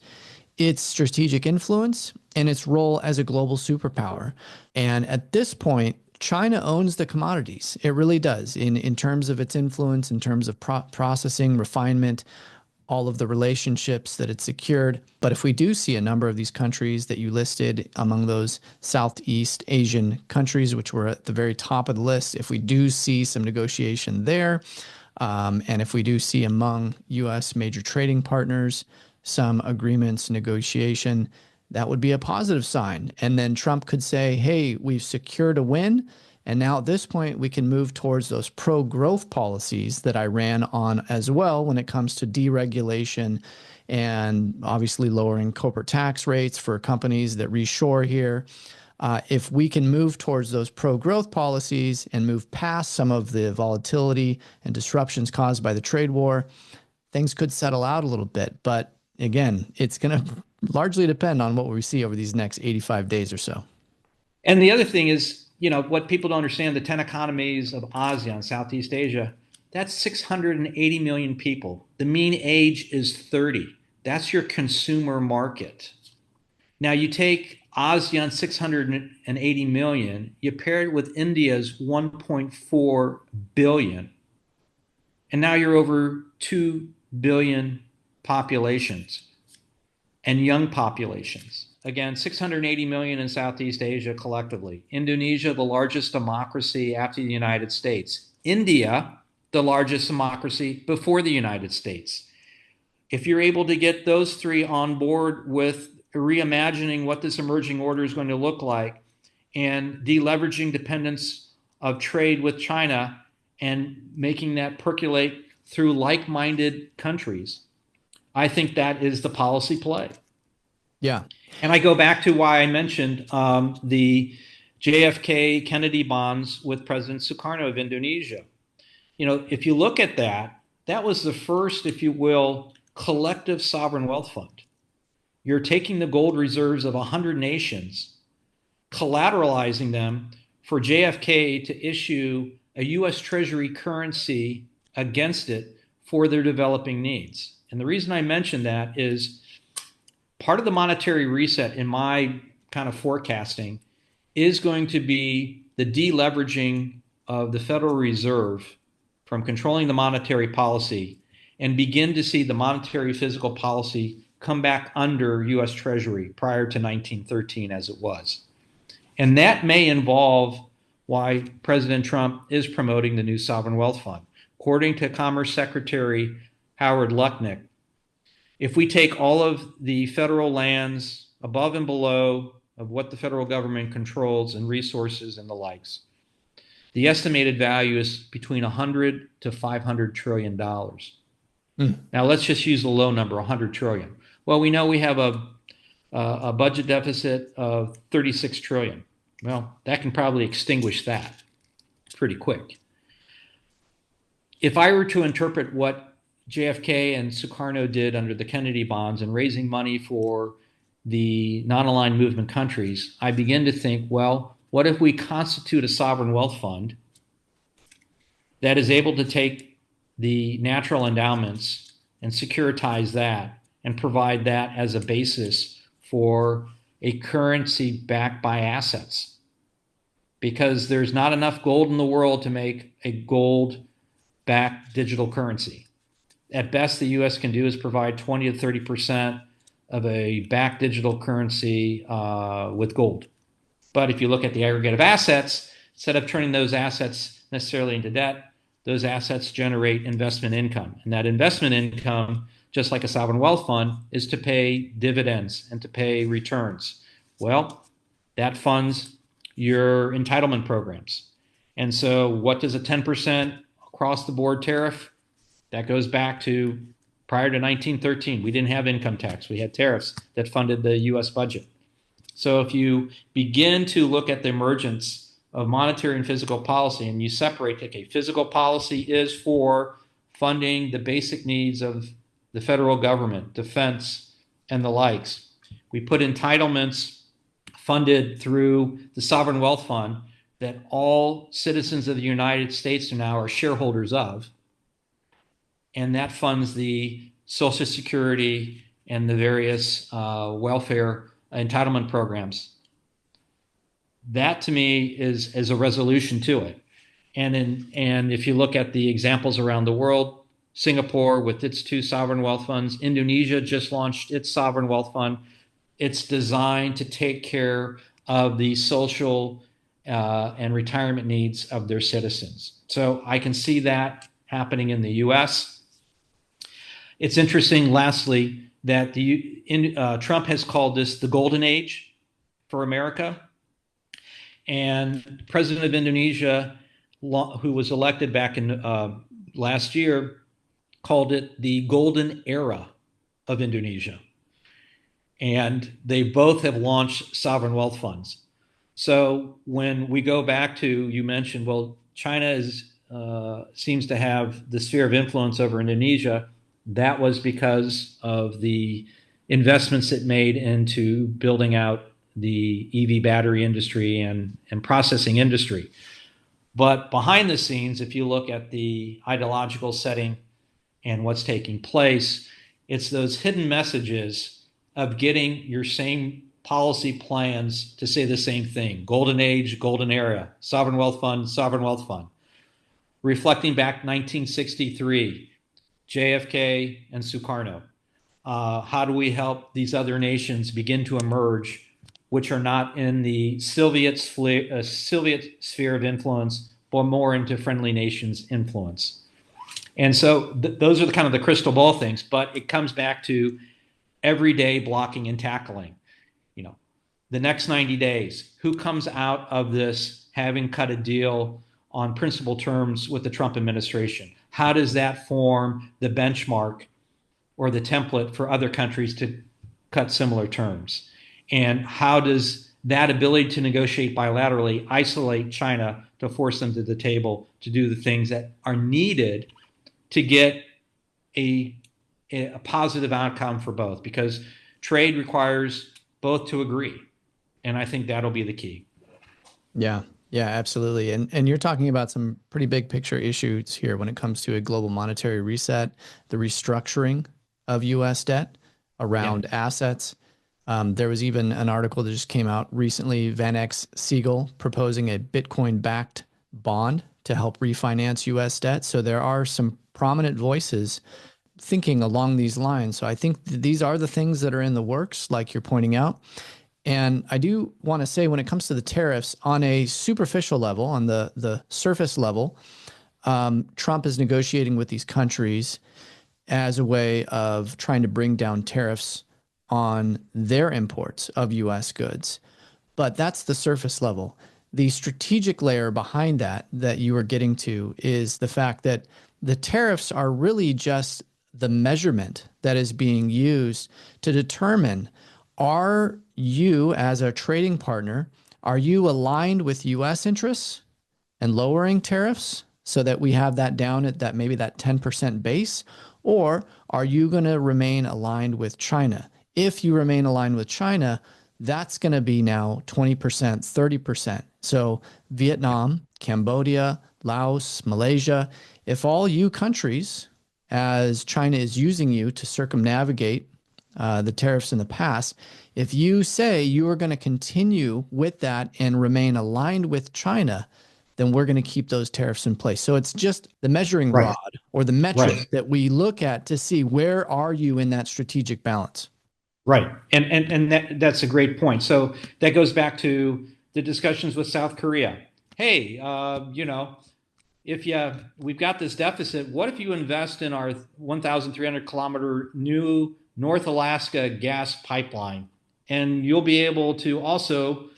its strategic influence and its role as a global superpower. And at this point, China owns the commodities. It really does, in terms of its influence, in terms of processing, refinement, all of the relationships that it secured. But if we do see a number of these countries that you listed among those Southeast Asian countries, which were at the very top of the list, if we do see some negotiation there, and if we do see among U.S. major trading partners some agreements, negotiation, that would be a positive sign. And then Trump could say, hey, we've secured a win. And now at this point, we can move towards those pro-growth policies that I ran on as well when it comes to deregulation and obviously lowering corporate tax rates for companies that reshore here. If we can move towards those pro-growth policies and move past some of the volatility and disruptions caused by the trade war, things could settle out a little bit. But again, it's going to largely depend on what we see over these next 85 days or so. And the other thing is, what people don't understand, the 10 economies of ASEAN, Southeast Asia, that's 680 million people. The mean age is 30. That's your consumer market. Now you take ASEAN 680 million, you pair it with India's 1.4 billion, and now you're over 2 billion populations and young populations. Again, 680 million in Southeast Asia collectively. Indonesia, the largest democracy after the United States. India, the largest democracy before the United States. If you're able to get those three on board with reimagining what this emerging order is going to look like and deleveraging dependence of trade with China and making that percolate through like-minded countries, I think that is the policy play. Yeah. And I go back to why I mentioned the JFK Kennedy bonds with President Sukarno of Indonesia. If you look at that, that was the first, if you will, collective sovereign wealth fund. You're taking the gold reserves of 100 nations, collateralizing them for JFK to issue a US Treasury currency against it for their developing needs. And the reason I mention that is part of the monetary reset in my kind of forecasting is going to be the deleveraging of the Federal Reserve from controlling the monetary policy and begin to see the monetary physical policy come back under US Treasury prior to 1913 as it was. And that may involve why President Trump is promoting the new sovereign wealth fund. According to Commerce Secretary Howard Lutnick, if we take all of the federal lands above and below of what the federal government controls and resources and the likes, the estimated value is between 100 to 500 trillion dollars. Now let's just use the low number, 100 trillion. Well, we know we have a budget deficit of 36 trillion. Well, that can probably extinguish that pretty quick. If I were to interpret what JFK and Sukarno did under the Kennedy bonds and raising money for the non-aligned movement countries, I begin to think, well, what if we constitute a sovereign wealth fund that is able to take the natural endowments and securitize that and provide that as a basis for a currency backed by assets? Because there's not enough gold in the world to make a gold-backed digital currency. At best, the U.S. can do is provide 20 to 30% of a backed digital currency with gold. But if you look at the aggregate of assets, instead of turning those assets necessarily into debt, those assets generate investment income. And that investment income, just like a sovereign wealth fund, is to pay dividends and to pay returns. Well, that funds your entitlement programs. And so what does a 10% across the board tariff? That goes back to prior to 1913. We didn't have income tax. We had tariffs that funded the US budget. So if you begin to look at the emergence of monetary and physical policy and you separate, okay, physical policy is for funding the basic needs of the federal government, defense, and the likes. We put entitlements funded through the Sovereign Wealth Fund that all citizens of the United States now are shareholders of. And that funds the Social Security and the various welfare entitlement programs. That to me is a resolution to it. And if you look at the examples around the world, Singapore with its 2 sovereign wealth funds, Indonesia just launched its sovereign wealth fund. It's designed to take care of the social and retirement needs of their citizens. So I can see that happening in the US. It's interesting, lastly, that Trump has called this the golden age for America. And President of Indonesia, who was elected back in last year, called it the golden era of Indonesia. And they both have launched sovereign wealth funds. So when we go back to, you mentioned, well, China seems to have the sphere of influence over Indonesia. That was because of the investments it made into building out the EV battery industry and processing industry. But behind the scenes, if you look at the ideological setting and what's taking place, it's those hidden messages of getting your same policy plans to say the same thing: golden age, golden era, sovereign wealth fund, reflecting back 1963, JFK and Sukarno. How do we help these other nations begin to emerge, which are not in the Soviet sphere of influence, but more into friendly nations influence? And so those are the kind of the crystal ball things, but it comes back to everyday blocking and tackling. You know, the next 90 days, who comes out of this having cut a deal on principal terms with the Trump administration? How does that form the benchmark or the template for other countries to cut similar terms? And how does that ability to negotiate bilaterally isolate China to force them to the table to do the things that are needed to get a positive outcome for both? Because trade requires both to agree. And I think that'll be the key. Yeah, yeah, absolutely. And you're talking about some pretty big picture issues here when it comes to a global monetary reset, the restructuring of US debt Yeah. around assets. There was even an article that just came out recently, Van Ex Siegel proposing a Bitcoin backed bond to help refinance US debt. So there are some prominent voices thinking along these lines. So I think these are the things that are in the works, like you're pointing out. And I do want to say, when it comes to the tariffs, on a superficial level, on the surface level, Trump is negotiating with these countries as a way of trying to bring down tariffs on their imports of US goods. But that's the surface level. The strategic layer behind that that you are getting to is the fact that the tariffs are really just the measurement that is being used to determine, are you, as a trading partner, are you aligned with US interests and lowering tariffs so that we have that down at that, maybe that 10% base? Or are you going to remain aligned with China? If you remain aligned with China, that's going to be now 20%, 30%. So Vietnam, Cambodia, Laos, Malaysia, if all you countries, as China is using you to circumnavigate the tariffs in the past, if you say you are going to continue with that and remain aligned with China, then we're going to keep those tariffs in place. So it's just the measuring Right. rod or the Right. metric that we look at to see where are you in that strategic balance. Right. And that's a great point. So that goes back to the discussions with South Korea. Hey, if we've got this deficit, what if you invest in our 1,300-kilometer new North Alaska gas pipeline, and you'll be able to also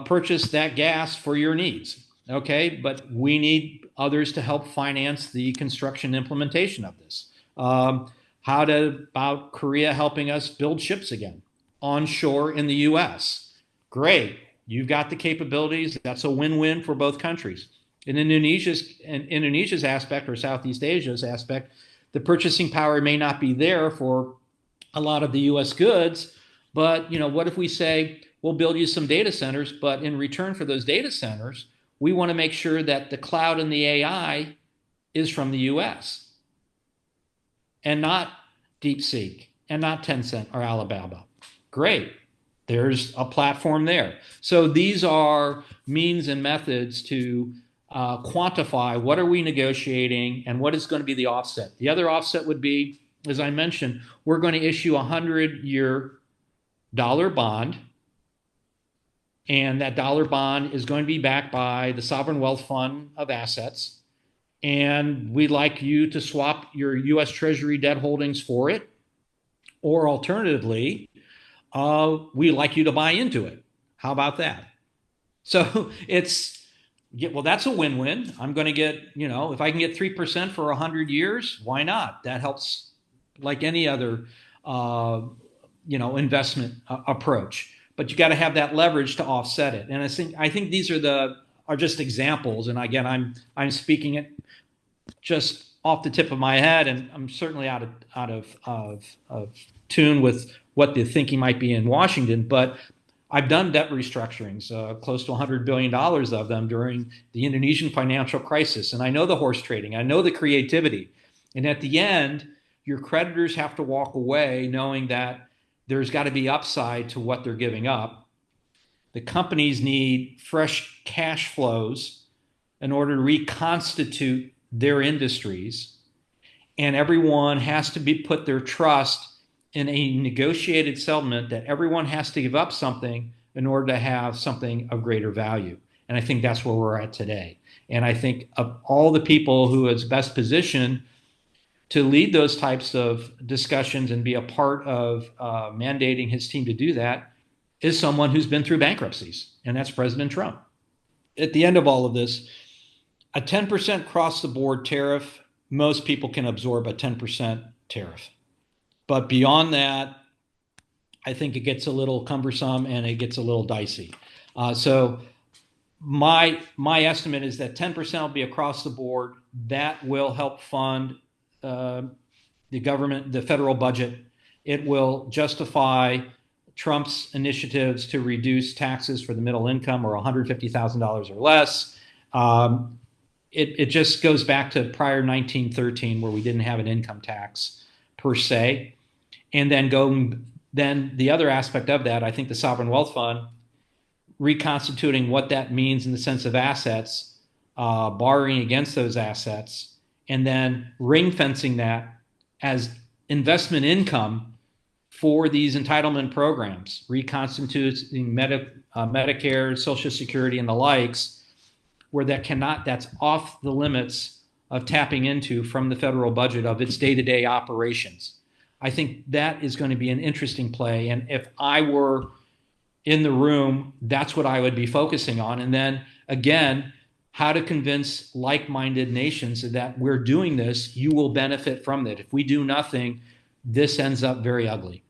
purchase that gas for your needs. Okay, but we need others to help finance the construction implementation of this. How about Korea helping us build ships again onshore in the U.S.? Great, you've got the capabilities. That's a win-win for both countries. In Indonesia's aspect, or Southeast Asia's aspect, the purchasing power may not be there for a lot of the U.S. goods. But what if we say we'll build you some data centers, but in return for those data centers, we want to make sure that the cloud and the AI is from the U.S. and not DeepSeek and not Tencent or Alibaba. Great. There's a platform there. So these are means and methods to quantify what are we negotiating and what is going to be the offset. The other offset would be, as I mentioned, we're going to issue a 100-year dollar bond, and that dollar bond is going to be backed by the sovereign wealth fund of assets. And we'd like you to swap your U.S. Treasury debt holdings for it. Or alternatively, we'd like you to buy into it. How about that? So that's a win-win. I'm going to get, if I can get 3% for 100 years, why not? That helps like any other, investment approach. but you got to have that leverage to offset it. And I think these are just examples. And again, I'm speaking it just off the tip of my head, and I'm certainly out of tune with what the thinking might be in Washington. But I've done debt restructurings, close to $100 billion of them during the Indonesian financial crisis. And I know the horse trading, I know the creativity. And at the end, your creditors have to walk away knowing that there's got to be upside to what they're giving up. The companies need fresh cash flows in order to reconstitute their industries. And everyone has to put their trust in a negotiated settlement that everyone has to give up something in order to have something of greater value. And I think that's where we're at today. And I think of all the people who is best positioned to lead those types of discussions and be a part of mandating his team to do that is someone who's been through bankruptcies, and that's President Trump. At the end of all of this, a 10% across the board tariff, most people can absorb a 10% tariff. But beyond that, I think it gets a little cumbersome and it gets a little dicey. So my estimate is that 10% will be across the board. That will help fund the government, the federal budget. It will justify Trump's initiatives to reduce taxes for the middle income or $150,000 or less. It just goes back to prior 1913, where we didn't have an income tax per se. And then the other aspect of that, I think the sovereign wealth fund, reconstituting what that means in the sense of assets, borrowing against those assets, and then ring fencing that as investment income for these entitlement programs, reconstituting Medicare, Social Security, and the likes, where that's off the limits of tapping into from the federal budget of its day-to-day operations. I think that is going to be an interesting play. And if I were in the room, that's what I would be focusing on. And then again, how to convince like-minded nations that we're doing this, you will benefit from it. If we do nothing, this ends up very ugly.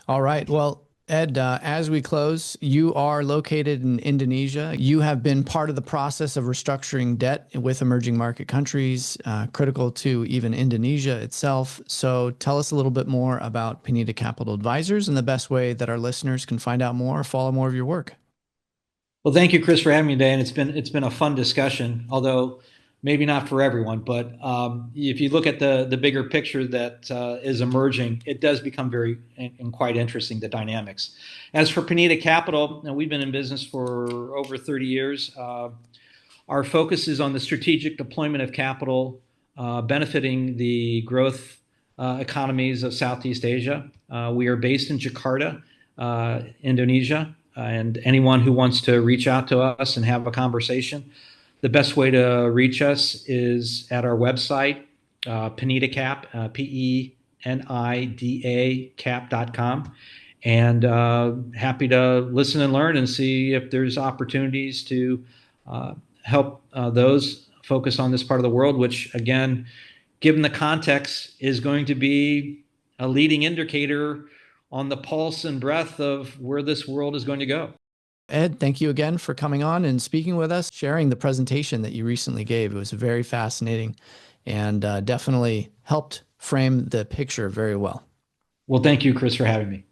All right. Well, Ed, as we close, you are located in Indonesia. You have been part of the process of restructuring debt with emerging market countries, critical to even Indonesia itself. So tell us a little bit more about Pineda Capital Advisors and the best way that our listeners can find out more or follow more of your work. Well, thank you, Chris, for having me today. And it's been a fun discussion, although maybe not for everyone. But if you look at the bigger picture that is emerging, it does become very and quite interesting, the dynamics. As for Pineda Capital, we've been in business for over 30 years. Our focus is on the strategic deployment of capital, benefiting the growth economies of Southeast Asia. We are based in Jakarta, Indonesia, and anyone who wants to reach out to us and have a conversation, the best way to reach us is at our website, PenedaCap, PENIDA cap.com. And happy to listen and learn and see if there's opportunities to help those focus on this part of the world, which, again, given the context, is going to be a leading indicator on the pulse and breadth of where this world is going to go. Ed, thank you again for coming on and speaking with us, sharing the presentation that you recently gave. It was very fascinating and definitely helped frame the picture very well. Well, thank you, Chris, for having me.